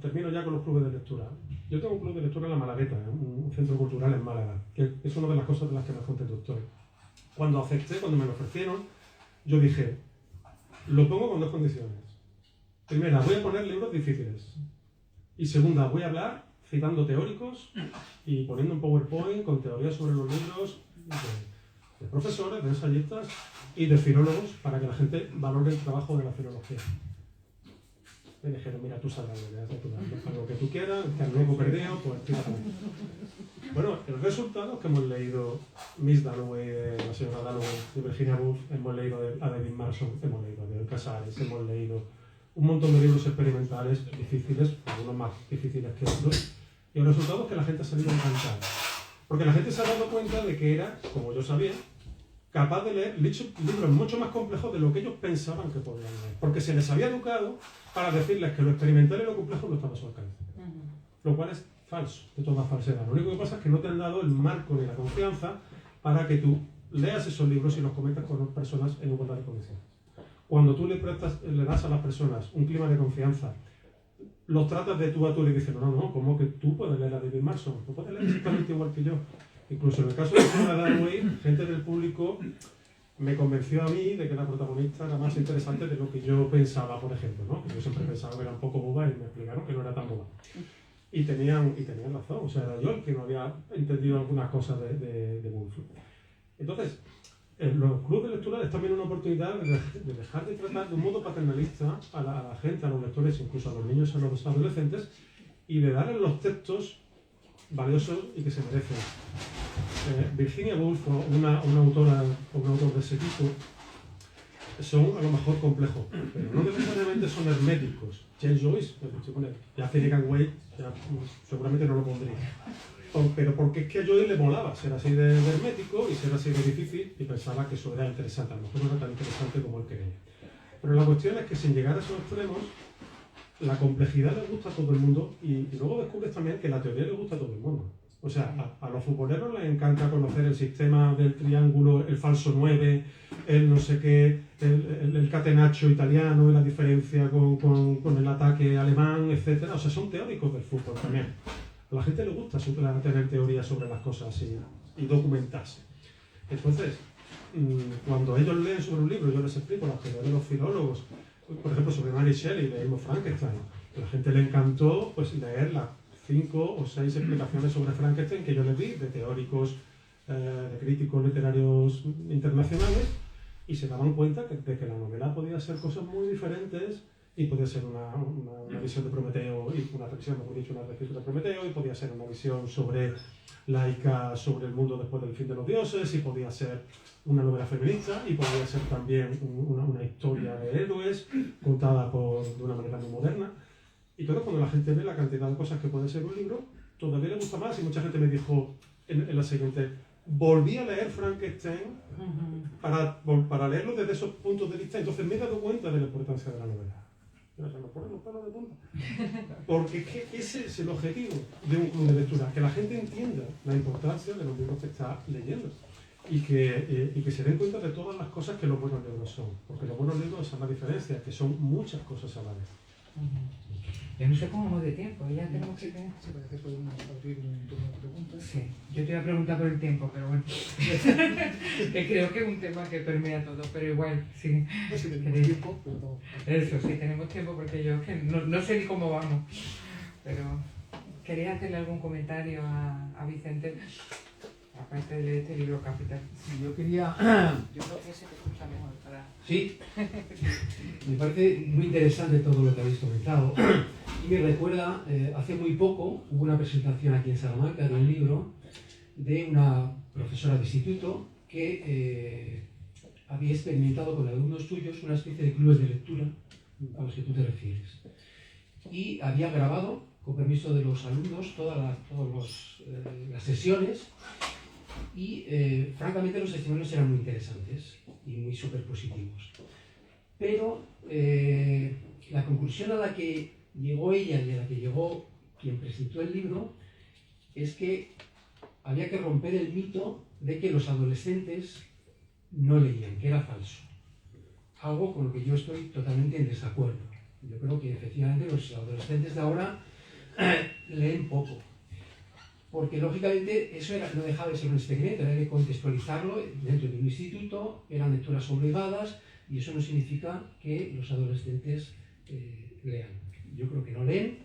termino ya con los clubes de lectura. Yo tengo un club de lectura en La Malagueta, un centro cultural en Málaga, que es una de las cosas de las que más contento estoy. Cuando acepté, cuando me lo ofrecieron, yo dije, lo pongo con dos condiciones. Primera, voy a poner libros difíciles. Y segunda, voy a hablar citando teóricos y poniendo un PowerPoint con teorías sobre los libros de profesores, de ensayistas y de filólogos para que la gente valore el trabajo de la filología. Me dijeron, mira, tú sabrás lo que tú quieras, que al nuevo perdido, pues fíjate. Bueno, el resultado es que hemos leído Miss Dalloway, la señora Dalloway, de Virginia Woolf, hemos leído a David Marson, hemos leído a Bioy Casares, hemos leído un montón de libros experimentales difíciles, algunos más difíciles que otros, y el resultado es que la gente ha salido encantada. Porque la gente se ha dado cuenta de que era, como yo sabía, capaz de leer libros mucho más complejos de lo que ellos pensaban que podían leer. Porque se les había educado para decirles que lo experimental y lo complejo no estaba a su alcance. Lo cual es falso, de toda falsedad. Lo único que pasa es que no te han dado el marco ni la confianza para que tú leas esos libros y los comentas con personas en igualdad de condiciones. Cuando tú le das a las personas un clima de confianza, los tratas de tú a tú y le dices, no, ¿cómo que tú puedes leer a David Marson? Tú puedes leer exactamente igual que yo. Incluso en el caso de la señora Dalloway, gente del público me convenció a mí de que la protagonista era más interesante de lo que yo pensaba, por ejemplo, ¿no? Que yo siempre pensaba que era un poco boba y me explicaron que no era tan boba. Y tenían razón, o sea, era yo el que no había entendido algunas cosas de Woolf. Entonces, los clubes de lectura es también una oportunidad de dejar de tratar de un modo paternalista a la gente, a los lectores, incluso a los niños y a los adolescentes, y de darles los textos valiosos y que se merecen. Virginia Woolf, una autora o un autor de ese tipo, son a lo mejor complejos, pero no necesariamente son herméticos. James Joyce, ya Finnegan Wade, seguramente no lo pondría. Pero porque es que a Joyce le molaba ser así de hermético y ser así de difícil y pensaba que eso era interesante, a lo mejor no era tan interesante como él quería. Pero la cuestión es que sin llegar a esos extremos, la complejidad le gusta a todo el mundo y luego descubres también que la teoría le gusta a todo el mundo. O sea, a los futboleros les encanta conocer el sistema del triángulo, el falso 9, el no sé qué, el catenaccio italiano y la diferencia con el ataque alemán, etc. O sea, son teóricos del fútbol también. A la gente le gusta tener teorías sobre las cosas y documentarse. Entonces, cuando ellos leen sobre un libro, yo les explico las teorías de los filólogos, por ejemplo, sobre Mary Shelley, leímos Frankenstein. A la gente le encantó pues, leer las 5 o 6 explicaciones sobre Frankenstein que yo les di, de teóricos, de críticos literarios internacionales, y se daban cuenta de que la novela podía ser cosas muy diferentes y podía ser una visión de Prometeo, y una revisión, mejor dicho, una revisión de Prometeo, y podía ser una visión laica sobre el mundo después del fin de los dioses, y podía ser una novela feminista, y podía ser también una historia de héroes contada de una manera muy moderna. Y todo cuando la gente ve la cantidad de cosas que puede ser un libro, todavía le gusta más y mucha gente me dijo en la siguiente, volví a leer Frankenstein para leerlo desde esos puntos de vista, entonces me he dado cuenta de la importancia de la novela. Se me ponen los pelos de punta. Porque es que ese es el objetivo de un club de lectura, que la gente entienda la importancia de los libros que está leyendo y que se den cuenta de todas las cosas que los buenos libros son. Porque los buenos libros, esa es la diferencia, que son muchas cosas a la vez. Yo no sé cómo vamos de tiempo, ya tenemos que... Sí, parece que podemos abrir un turno de preguntas. Sí, yo te iba a preguntar por el tiempo, pero bueno, que creo que es un tema que permea todo, pero igual, sí. No sé si tenemos tiempo, pero no. Eso, sí, tenemos tiempo porque yo que no sé ni cómo vamos, pero quería hacerle algún comentario a Vicente, aparte de este libro Capital. Yo quería... Yo creo que se te escucha mejor para... Sí, me parece muy interesante todo lo que habéis comentado y me recuerda, hace muy poco hubo una presentación aquí en Salamanca de un libro de una profesora de instituto que había experimentado con alumnos suyos una especie de clubes de lectura a los que tú te refieres y había grabado, con permiso de los alumnos, todas las sesiones y francamente los testimonios eran muy interesantes y muy súper positivos. Pero la conclusión a la que llegó ella y a la que llegó quien presentó el libro es que había que romper el mito de que los adolescentes no leían, que era falso. Algo con lo que yo estoy totalmente en desacuerdo. Yo creo que efectivamente los adolescentes de ahora leen poco. Porque lógicamente eso no dejaba de ser un experimento, era de contextualizarlo dentro de un instituto, eran lecturas obligadas y eso no significa que los adolescentes lean. Yo creo que no leen,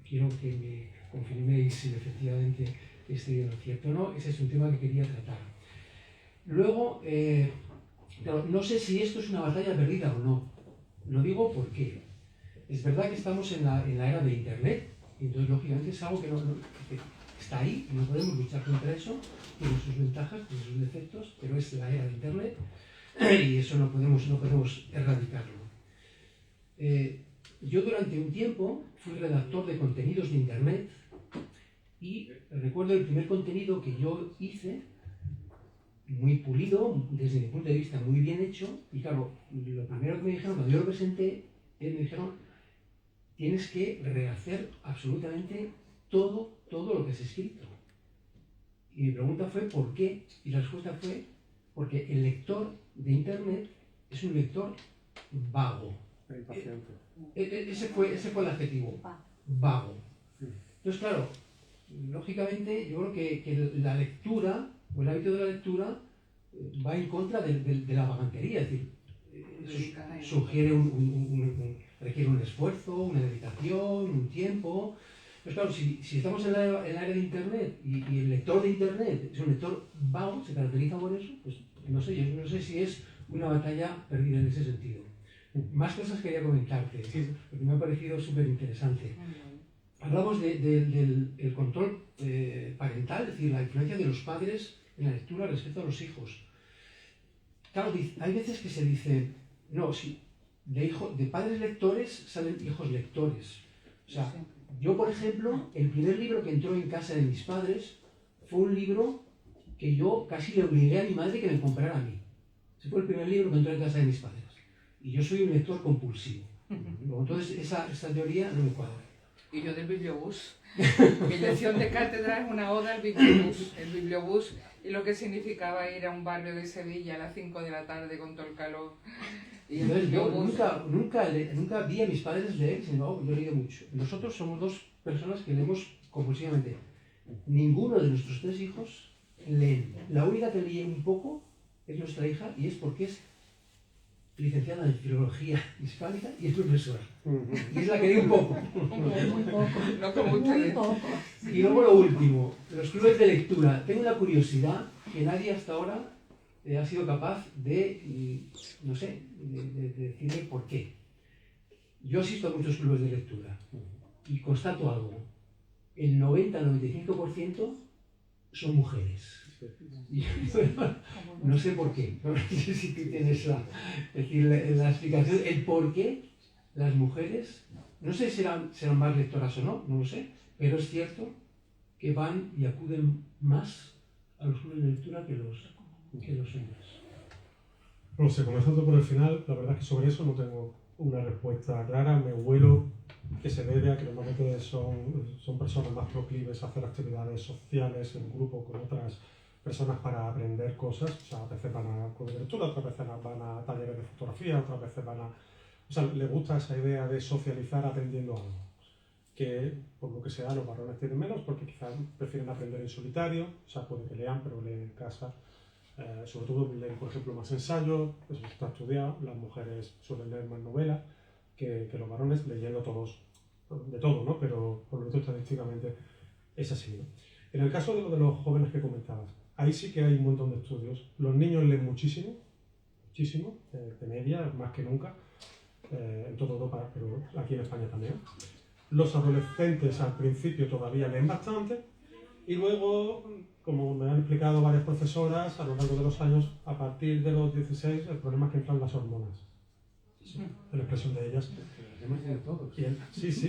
quiero que me confirméis si efectivamente estoy en lo cierto o no, ese es un tema que quería tratar. Luego, claro, no sé si esto es una batalla perdida o no, lo digo porque es verdad que estamos en la era de Internet, y entonces lógicamente es algo que está ahí, no podemos luchar contra eso, tiene sus ventajas, tiene sus defectos, pero es la era de Internet y eso no podemos erradicarlo. Yo durante un tiempo fui redactor de contenidos de Internet y recuerdo el primer contenido que yo hice, muy pulido, desde mi punto de vista muy bien hecho, y claro, lo primero que me dijeron cuando yo lo presenté, me dijeron, tienes que rehacer absolutamente todo lo que has escrito. Y mi pregunta fue ¿por qué? Y la respuesta fue porque el lector de Internet es un lector vago. Ese fue el adjetivo, vago. Entonces, claro, lógicamente yo creo que la lectura, o el hábito de la lectura, va en contra de la vagantería, es decir, sugiere requiere un esfuerzo, una dedicación, un tiempo. Pues claro, si estamos en la era de Internet y el lector de Internet es un lector vago, se caracteriza por eso, pues no sé, yo no sé si es una batalla perdida en ese sentido. Más cosas quería comentarte, porque me ha parecido súper interesante. Hablamos del control parental, es decir, la influencia de los padres en la lectura respecto a los hijos. Claro, hay veces que se dice, no, si de padres lectores salen hijos lectores. O sea, yo, por ejemplo, el primer libro que entró en casa de mis padres fue un libro que yo casi le obligué a mi madre que me comprara a mí. Ese fue el primer libro que entró en casa de mis padres. Y yo soy un lector compulsivo. Entonces, esa teoría no me cuadra. Y yo del bibliobús. Mi lección de cátedra es una oda al bibliobús. El bibliobús y lo que significaba ir a un barrio de Sevilla a las 5 de la tarde con todo el calor. Y entonces, yo nunca vi a mis padres leer, sin embargo, yo he leído mucho. Nosotros somos dos personas que leemos compulsivamente. Ninguno de nuestros tres hijos leen. La única que lee un poco es nuestra hija y es porque es licenciada en Filología Hispánica y es profesora. Y es la que lee un poco. Muy poco. No como ustedes. Muy poco. Y luego lo último, los clubes de lectura. Tengo una curiosidad que nadie hasta ahora ha sido capaz de, no sé, de decirme por qué. Yo asisto a muchos clubes de lectura y constato algo. El 90-95% son mujeres. Y no sé por qué. No sé si tú tienes la explicación, el por qué las mujeres, no sé si serán más lectoras o no, no lo sé, pero es cierto que van y acuden más a los clubes de lectura que los hombres. No sé, comenzando por el final, la verdad es que sobre eso no tengo una respuesta clara. Me huelo que se debe a que normalmente son personas más proclives a hacer actividades sociales en grupo con otras personas para aprender cosas. O sea, a veces van a clubes de lectura, otras veces van a talleres de fotografía, otras veces van a... O sea, le gusta esa idea de socializar aprendiendo algo. Que, por lo que sea, los varones tienen menos porque quizás prefieren aprender en solitario. O sea, puede que lean, pero leen en casa. Sobre todo leen, por ejemplo, más ensayos, eso está estudiado. Las mujeres suelen leer más novelas que los varones, leyendo todos, de todo, ¿no? Pero por lo tanto estadísticamente es así, ¿no? En el caso de los jóvenes que comentabas, ahí sí que hay un montón de estudios. Los niños leen muchísimo, de media, más que nunca, en toda Europa, pero aquí en España también. Los adolescentes al principio todavía leen bastante, y luego, como me han explicado varias profesoras a lo largo de los años, a partir de los 16 el problema es que entran las hormonas, en la expresión de ellas. Sí, es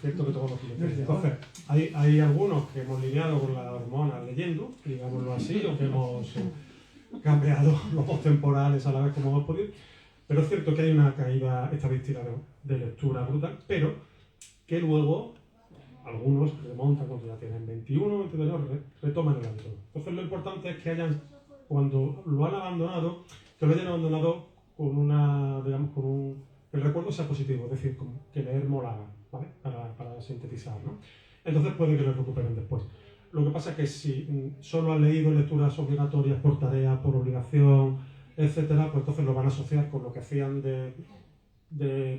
cierto que todos los tienen. Entonces, hay algunos que hemos lidiado con las hormonas leyendo, digámoslo así, o que hemos cambiado los dos temporales a la vez como hemos podido, pero es cierto que hay una caída estadística de lectura brutal, pero que luego algunos remontan cuando ya tienen 21, 22 años, retoman el hábito. Entonces lo importante es que cuando lo han abandonado, que lo hayan abandonado con una, digamos, que el recuerdo sea positivo, es decir, que leer molaba, ¿vale? Para sintetizar, ¿no? Entonces puede que lo recuperen después. Lo que pasa es que si solo han leído lecturas obligatorias por tarea, por obligación, etcétera, pues entonces lo van a asociar con lo que hacían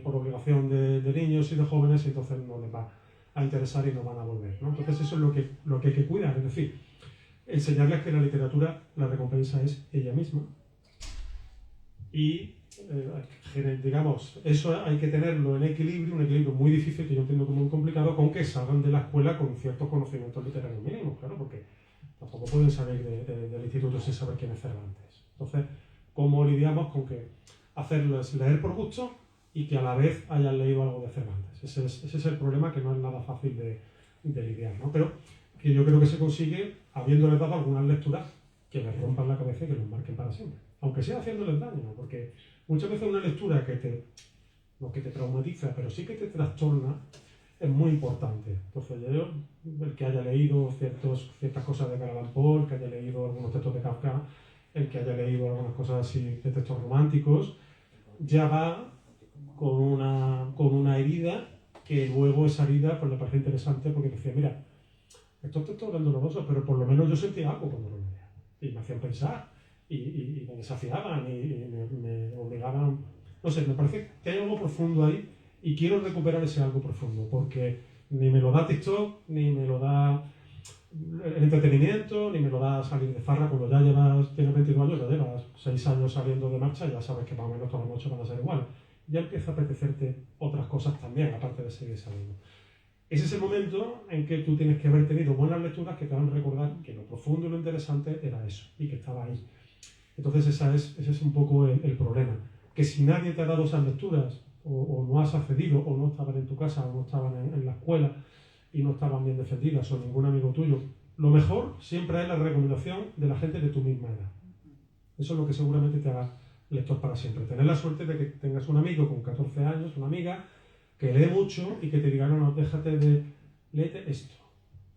por obligación de niños y de jóvenes, y entonces no les va a interesar y no van a volver, ¿no? Entonces eso es lo que hay que cuidar, es decir, enseñarles que la literatura, la recompensa es ella misma. Y, digamos, eso hay que tenerlo en equilibrio, un equilibrio muy difícil, que yo entiendo como muy complicado, con que salgan de la escuela con ciertos conocimientos literarios mínimos, claro, porque tampoco pueden salir del instituto sin saber quién es Cervantes. Entonces, ¿cómo lidiamos con que hacerles leer por gusto y que a la vez hayan leído algo de Cervantes? Ese es el problema, que no es nada fácil de lidiar, ¿no? Pero que yo creo que se consigue habiéndoles dado algunas lecturas que les rompan la cabeza y que los marquen para siempre. Aunque sea haciéndoles daño, ¿no? Porque muchas veces una lectura no que te traumatiza, pero sí que te trastorna, es muy importante. Entonces, el que haya leído ciertas cosas de Edgar Allan Poe, el que haya leído algunos textos de Kafka, el que haya leído algunas cosas así de textos románticos, ya va con una herida, que luego esa herida pues le parece interesante, porque decía, mira, estos textos eran dolorosos, pero por lo menos yo sentía algo cuando lo leía, y me hacían pensar, y me desafiaban, y me obligaban, no sé, me parece que hay algo profundo ahí, y quiero recuperar ese algo profundo, porque ni me lo da TikTok, ni me lo da el entretenimiento, ni me lo da salir de farra. Cuando ya tienes 22 años, ya llevas 6 años saliendo de marcha, ya sabes que más o menos todas las noches van a ser iguales. Ya empieza a apetecerte otras cosas también, aparte de seguir saliendo. Ese es el momento en que tú tienes que haber tenido buenas lecturas que te van a recordar que lo profundo y lo interesante era eso, y que estaba ahí. Entonces ese es un poco el problema. Que si nadie te ha dado esas lecturas, o no has accedido, o no estaban en tu casa, o no estaban en la escuela, y no estaban bien defendidas, o ningún amigo tuyo, lo mejor siempre es la recomendación de la gente de tu misma edad. Eso es lo que seguramente te haga lector para siempre. Tener la suerte de que tengas un amigo con 14 años, una amiga, que lee mucho y que te diga, no, déjate léete esto.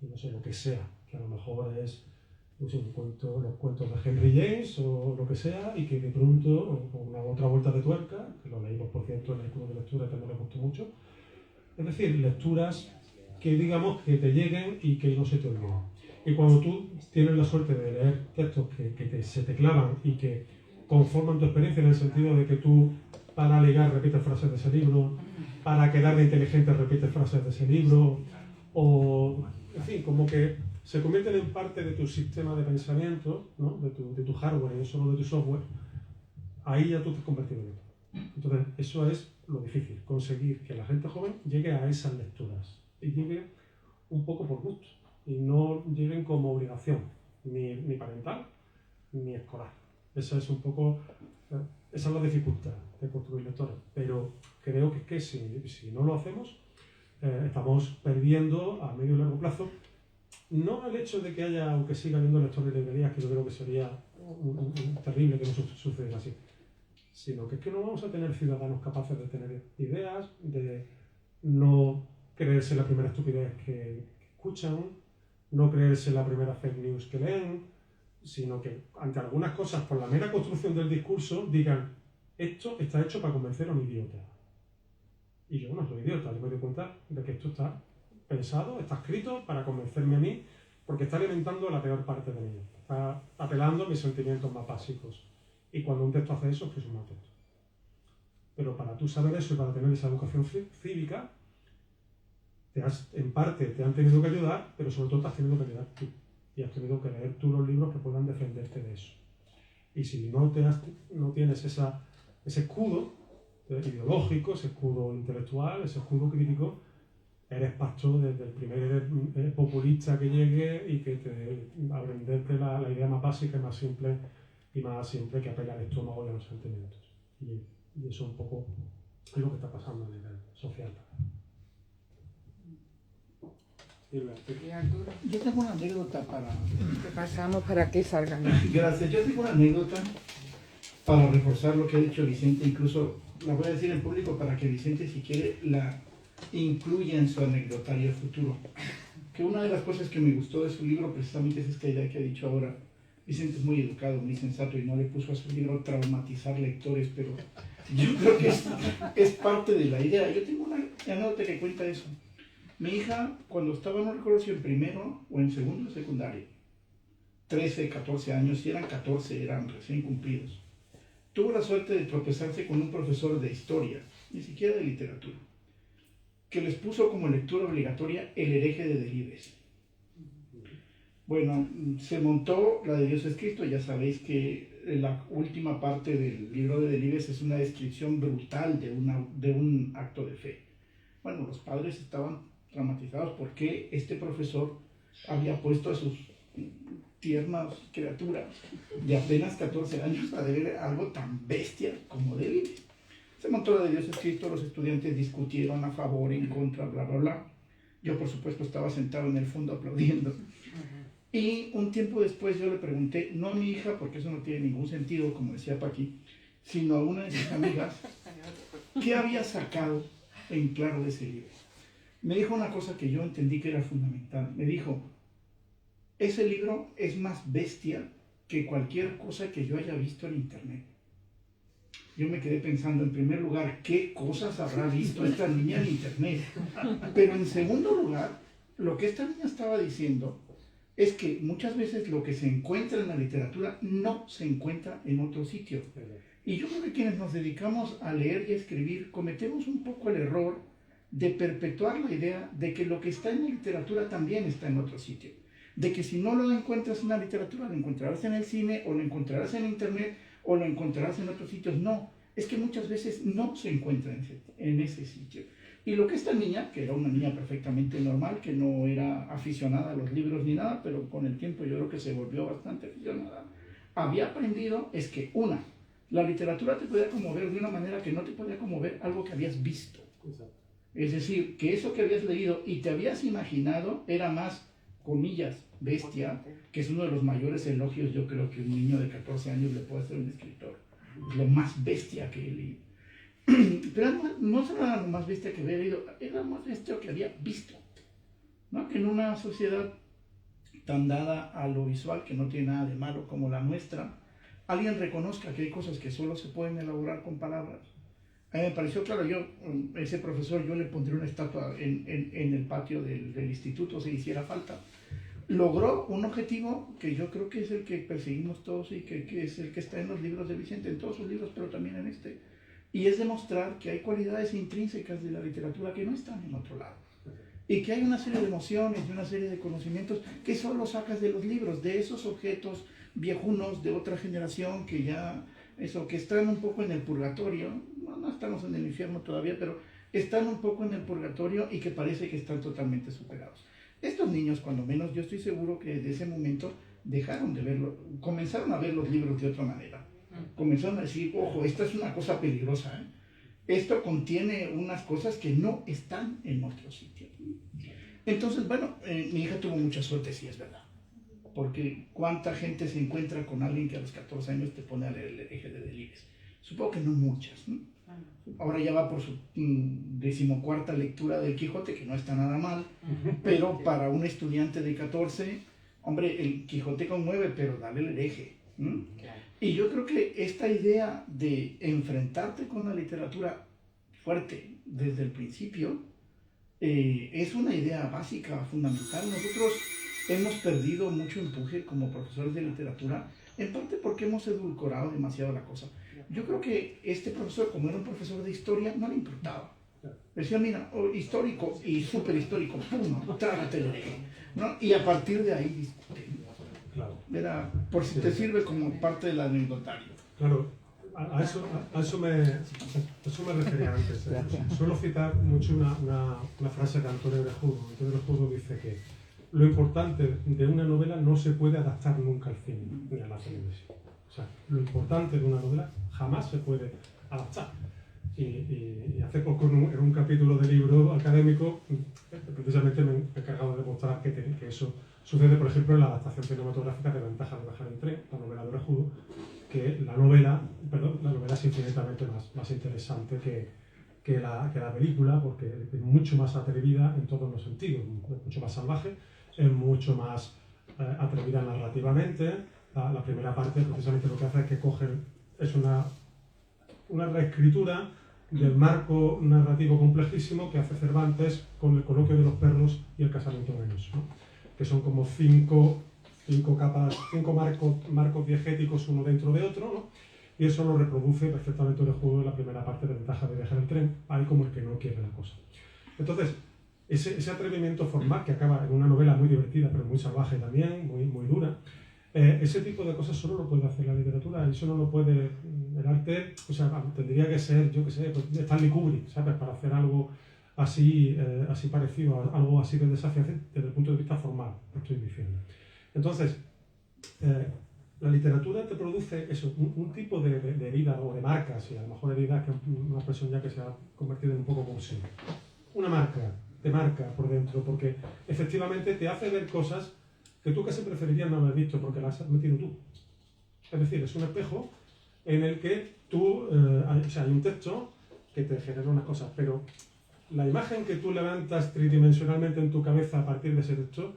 Y no sé, lo que sea, que a lo mejor es los cuentos de Henry James o lo que sea, y que de pronto, con una otra vuelta de tuerca, que lo leímos por cierto en el club de lectura, que también le gustó mucho. Es decir, lecturas que digamos que te lleguen y que no se te olviden. Y cuando tú tienes la suerte de leer textos que se te clavan y que conforman tu experiencia, en el sentido de que tú, para ligar, repites frases de ese libro, para quedar de inteligente, repites frases de ese libro, o, en fin, como que se convierten en parte de tu sistema de pensamiento, ¿no? de tu hardware y no solo de tu software, ahí ya tú te has convertido en lector. Entonces, eso es lo difícil, conseguir que la gente joven llegue a esas lecturas y llegue un poco por gusto, y no lleguen como obligación, ni parental, ni escolar. Esa es un poco, esa es la dificultad de construir lectores, pero creo que si no lo hacemos, estamos perdiendo a medio y largo plazo no el hecho de que haya o que siga habiendo lectores de librerías, que yo creo que sería terrible que no sucediera así, sino que es que no vamos a tener ciudadanos capaces de tener ideas, de no creerse la primera estupidez que escuchan, no creerse la primera fake news que leen, sino que ante algunas cosas, por la mera construcción del discurso, digan, esto está hecho para convencer a un idiota. Y yo no soy idiota, yo me doy cuenta de que esto está pensado, está escrito para convencerme a mí, porque está alimentando la peor parte de mí, está apelando a mis sentimientos más básicos. Y cuando un texto hace eso, es que es un mal texto. Pero para tú saber eso y para tener esa educación cívica, en parte te han tenido que ayudar, pero sobre todo te has tenido que ayudar tú. Y has tenido que leer tú los libros que puedan defenderte de eso. Y si no tienes ese escudo ideológico, ese escudo intelectual, ese escudo crítico, eres pasto desde el primer populista que llegue y que te va a venderte la idea más básica y más simple que apela al estómago y a los sentimientos. Y eso un poco es lo que está pasando a nivel social. ¿Y Arturo? Yo tengo una anécdota para... Te pasamos para que salgan. Gracias. Yo tengo una anécdota para reforzar lo que ha dicho Vicente. Incluso la voy a decir en público para que Vicente, si quiere, la incluya en su anecdotario futuro. Que una de las cosas que me gustó de su libro precisamente es esta idea que ha dicho ahora. Vicente es muy educado, muy sensato y no le puso a su libro traumatizar lectores, pero yo creo que es parte de la idea. Yo tengo una anécdota que cuenta eso. Mi hija, cuando estaba, no recuerdo si en primero o en segundo de secundaria, 13, 14 años, si eran 14, eran recién cumplidos, tuvo la suerte de tropezarse con un profesor de historia, ni siquiera de literatura, que les puso como lectura obligatoria El hereje de Delibes. Bueno, se montó la de Dios es Cristo. Ya sabéis que la última parte del libro de Delibes es una descripción brutal de un acto de fe. Bueno, los padres estaban traumatizados porque este profesor había puesto a sus tiernas criaturas de apenas 14 años a leer algo tan bestia como Delibes. Se montó la de Dios es Cristo, los estudiantes discutieron a favor, en contra, bla, bla, bla. Yo, por supuesto, estaba sentado en el fondo aplaudiendo. Y un tiempo después yo le pregunté, no a mi hija, porque eso no tiene ningún sentido, como decía Paqui, sino a una de sus amigas, ¿qué había sacado en claro de ese libro? Me dijo una cosa que yo entendí que era fundamental. Me dijo, ese libro es más bestia que cualquier cosa que yo haya visto en internet. Yo me quedé pensando, en primer lugar, ¿qué cosas habrá visto esta niña en internet? Pero en segundo lugar, lo que esta niña estaba diciendo es que muchas veces lo que se encuentra en la literatura no se encuentra en otro sitio. Y yo creo que quienes nos dedicamos a leer y a escribir cometemos un poco el error de perpetuar la idea de que lo que está en la literatura también está en otro sitio. De que si no lo encuentras en la literatura, lo encontrarás en el cine, o lo encontrarás en internet, o lo encontrarás en otros sitios. No, es que muchas veces no se encuentra en ese sitio. Y lo que esta niña, que era una niña perfectamente normal, que no era aficionada a los libros ni nada, pero con el tiempo yo creo que se volvió bastante aficionada, había aprendido es que, la literatura te podía conmover de una manera que no te podía conmover algo que habías visto. Exacto. Es decir, que eso que habías leído y te habías imaginado era más, comillas, bestia, que es uno de los mayores elogios yo creo que un niño de 14 años le puede hacer a un escritor. Es lo más bestia que he leído. Pero no solo era lo más bestia que había leído, era lo más bestia que había visto. ¿No? Que en una sociedad tan dada a lo visual, que no tiene nada de malo como la nuestra, alguien reconozca que hay cosas que solo se pueden elaborar con palabras. A mí me pareció claro, ese profesor, yo le pondría una estatua en el patio del instituto si hiciera falta. Logró un objetivo que yo creo que es el que perseguimos todos y que es el que está en los libros de Vicente, en todos sus libros, pero también en este. Y es demostrar que hay cualidades intrínsecas de la literatura que no están en otro lado. Y que hay una serie de emociones y una serie de conocimientos que solo sacas de los libros, de esos objetos viejunos de otra generación que ya, que están un poco en el purgatorio. No estamos en el infierno todavía, pero están un poco en el purgatorio y que parece que están totalmente superados. Estos niños, cuando menos, yo estoy seguro que desde ese momento dejaron de verlo, comenzaron a ver los libros de otra manera. Comenzaron a decir, ojo, esta es una cosa peligrosa, ¿eh? Esto contiene unas cosas que no están en otro sitio. Entonces, bueno, mi hija tuvo mucha suerte, sí es verdad. Porque cuánta gente se encuentra con alguien que a los 14 años te pone a leer el hereje de Delibes. Supongo que no muchas, ¿no? Ahora ya va por su 14ª lectura del Quijote, que no está nada mal, pero para un estudiante de 14, hombre, el Quijote conmueve, pero dale el hereje. Y yo creo que esta idea de enfrentarte con la literatura fuerte desde el principio es una idea básica, fundamental. Nosotros hemos perdido mucho empuje como profesores de literatura, en parte porque hemos edulcorado demasiado la cosa. Yo creo que este profesor, como era un profesor de historia, no le importaba. Decía, mira, histórico y súper histórico, pum, trágate el hereje, ¿no? Y a partir de ahí discuten. Claro. Era, por si te sirve como parte del anecdotario. Claro, a eso me refería antes. Suelo citar mucho una frase de Antonio Orejudo. Antonio Orejudo dice que lo importante de una novela no se puede adaptar nunca al cine ni a la televisión. O sea, lo importante de una novela jamás se puede adaptar. Y hace poco en un capítulo de libro académico precisamente me he encargado de mostrar que eso sucede, por ejemplo, en la adaptación cinematográfica de Ventaja de viajar en tren, la novela de Orejudo, que la novela es infinitamente más interesante que la película, porque es mucho más atrevida en todos los sentidos, es mucho más salvaje, es mucho más atrevida narrativamente. La primera parte precisamente lo que hace es que es una reescritura del marco narrativo complejísimo que hace Cervantes con el coloquio de los perros y el casamiento de Venus, ¿no? Que son como cinco capas, cinco marcos diegéticos uno dentro de otro, ¿no? Y eso lo reproduce perfectamente Orejudo en la primera parte de Ventaja de viajar en tren, ahí como el que no quiere la cosa. Entonces, ese atrevimiento formal que acaba en una novela muy divertida, pero muy salvaje también, muy dura, ese tipo de cosas solo lo puede hacer la literatura, y eso no lo puede el arte. O sea, tendría que ser, yo qué sé, pues Stanley Kubrick, ¿sabes? Para hacer algo así parecido, algo así de desafiante desde el punto de vista formal, lo estoy diciendo. Entonces, la literatura te produce eso, un tipo de herida o de marcas, y a lo mejor herida que es una expresión ya que se ha convertido en un poco consigo. Una marca, te marca por dentro, porque efectivamente te hace ver cosas que tú casi preferirías no haber visto porque las has metido tú. Es decir, es un espejo en el que tú, hay un texto que te genera unas cosas, pero la imagen que tú levantas tridimensionalmente en tu cabeza a partir de ese texto,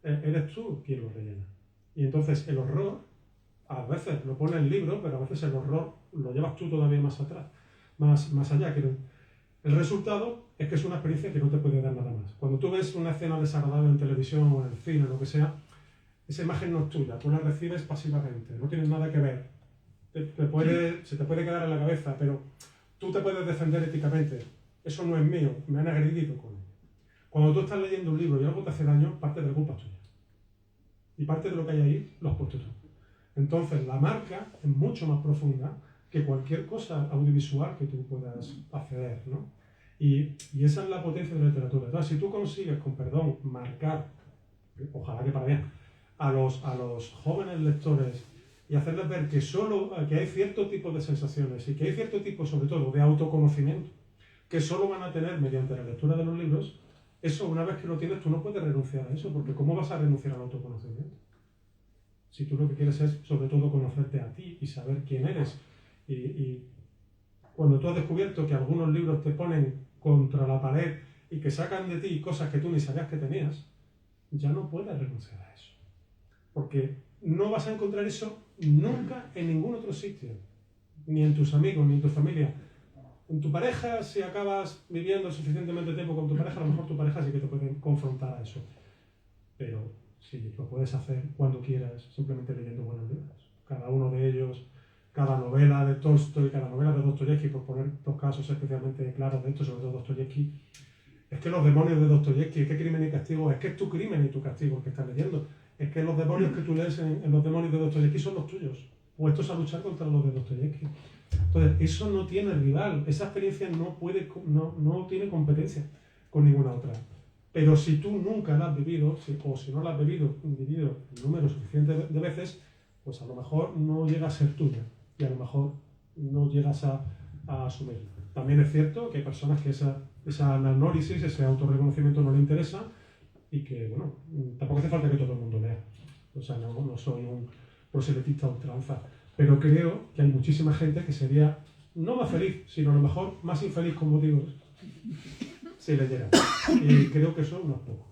eres tú quien lo rellena. Y entonces el horror, a veces lo pone el libro, pero a veces el horror lo llevas tú todavía más atrás, más allá. El resultado es que es una experiencia que no te puede dar nada más. Cuando tú ves una escena desagradable en televisión o en el cine o lo que sea, esa imagen no es tuya, tú la recibes pasivamente, no tienes nada que ver. Se te puede quedar en la cabeza, pero tú te puedes defender éticamente. Eso no es mío, me han agredido con ello. Cuando tú estás leyendo un libro y algo te hace daño, parte de la culpa es tuya. Y parte de lo que hay ahí lo has puesto tú. Entonces, la marca es mucho más profunda que cualquier cosa audiovisual que tú puedas acceder, ¿no? Y esa es la potencia de la literatura. Entonces, si tú consigues, con perdón, marcar, ojalá que para bien, a los jóvenes lectores y hacerles ver que hay cierto tipo de sensaciones y que hay cierto tipo, sobre todo, de autoconocimiento que solo van a tener mediante la lectura de los libros, eso una vez que lo tienes tú no puedes renunciar a eso, porque ¿cómo vas a renunciar al autoconocimiento? Si tú lo que quieres es sobre todo conocerte a ti y saber quién eres. Y cuando tú has descubierto que algunos libros te ponen contra la pared y que sacan de ti cosas que tú ni sabías que tenías, ya no puedes renunciar a eso. Porque no vas a encontrar eso nunca en ningún otro sitio, ni en tus amigos, ni en tu familia. En tu pareja, si acabas viviendo suficientemente tiempo con tu pareja, a lo mejor tu pareja sí que te puede confrontar a eso. Pero sí, lo puedes hacer cuando quieras, simplemente leyendo buenos libros. Cada uno de ellos, cada novela de Tolstoy, cada novela de Dostoyevsky, por poner dos casos especialmente claros de esto, sobre todo Dostoyevsky, es que los demonios de Dostoyevsky, es que Crimen y Castigo, es que es tu crimen y tu castigo el que estás leyendo. Es que los demonios que tú lees en los demonios de Dostoyevsky son los tuyos, puestos a luchar contra los de Dostoyevsky. Entonces, eso no tiene rival, esa experiencia no tiene competencia con ninguna otra. Pero si tú nunca la has vivido, o si no la has vivido un número suficiente de veces, pues a lo mejor no llega a ser tuya y a lo mejor no llegas a asumirla. También es cierto que hay personas que esa análisis, ese autorreconocimiento no le interesa, y que, bueno, tampoco hace falta que todo el mundo lea. O sea, no soy un proselitista a ultranza, pero creo que hay muchísima gente que sería no más feliz, sino a lo mejor más infeliz con motivos si leyera. Y creo que eso no es poco.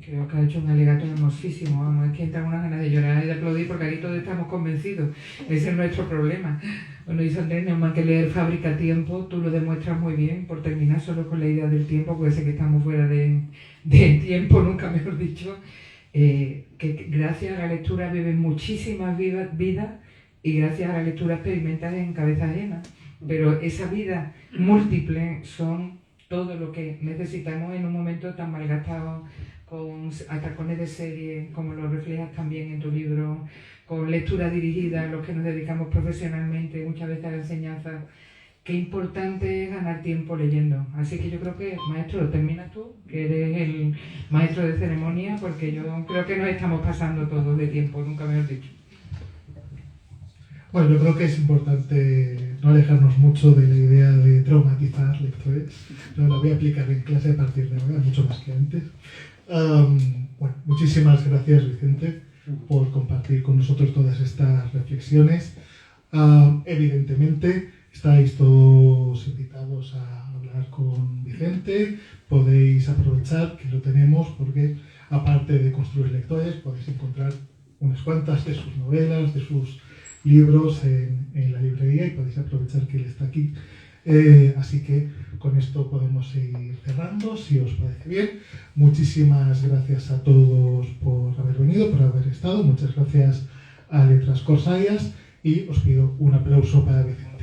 Creo que ha hecho un alegato hermosísimo, vamos, es que entra unas ganas de llorar y de aplaudir porque aquí todos estamos convencidos, ese es nuestro problema. Bueno, dice Andrés Neumann que leer Fábrica Tiempo, tú lo demuestras muy bien, por terminar solo con la idea del tiempo, porque sé que estamos fuera de tiempo, nunca mejor dicho, que gracias a la lectura viven muchísimas vidas y gracias a la lectura experimentas en cabeza ajena, pero esa vida múltiple son todo lo que necesitamos en un momento tan malgastado, con atracones de serie, como lo reflejas también en tu libro, con lectura dirigida a los que nos dedicamos profesionalmente muchas veces a la enseñanza. Qué importante es ganar tiempo leyendo. Así que yo creo que, maestro, terminas tú, que eres el maestro de ceremonia, porque yo creo que nos estamos pasando todos de tiempo, nunca me lo he dicho. Bueno, yo creo que es importante no alejarnos mucho de la idea de traumatizar lectores. Yo la voy a aplicar en clase a partir de ahora, mucho más que antes. Bueno, muchísimas gracias, Vicente, por compartir con nosotros todas estas reflexiones. Evidentemente, estáis todos invitados a hablar con Vicente. Podéis aprovechar que lo tenemos porque, aparte de construir lectores, podéis encontrar unas cuantas de sus novelas, de sus libros en la librería y podéis aprovechar que él está aquí. Así que con esto podemos ir cerrando, si os parece bien. Muchísimas gracias a todos por haber venido, por haber estado. Muchas gracias a Letras Corsarias y os pido un aplauso para Vicente.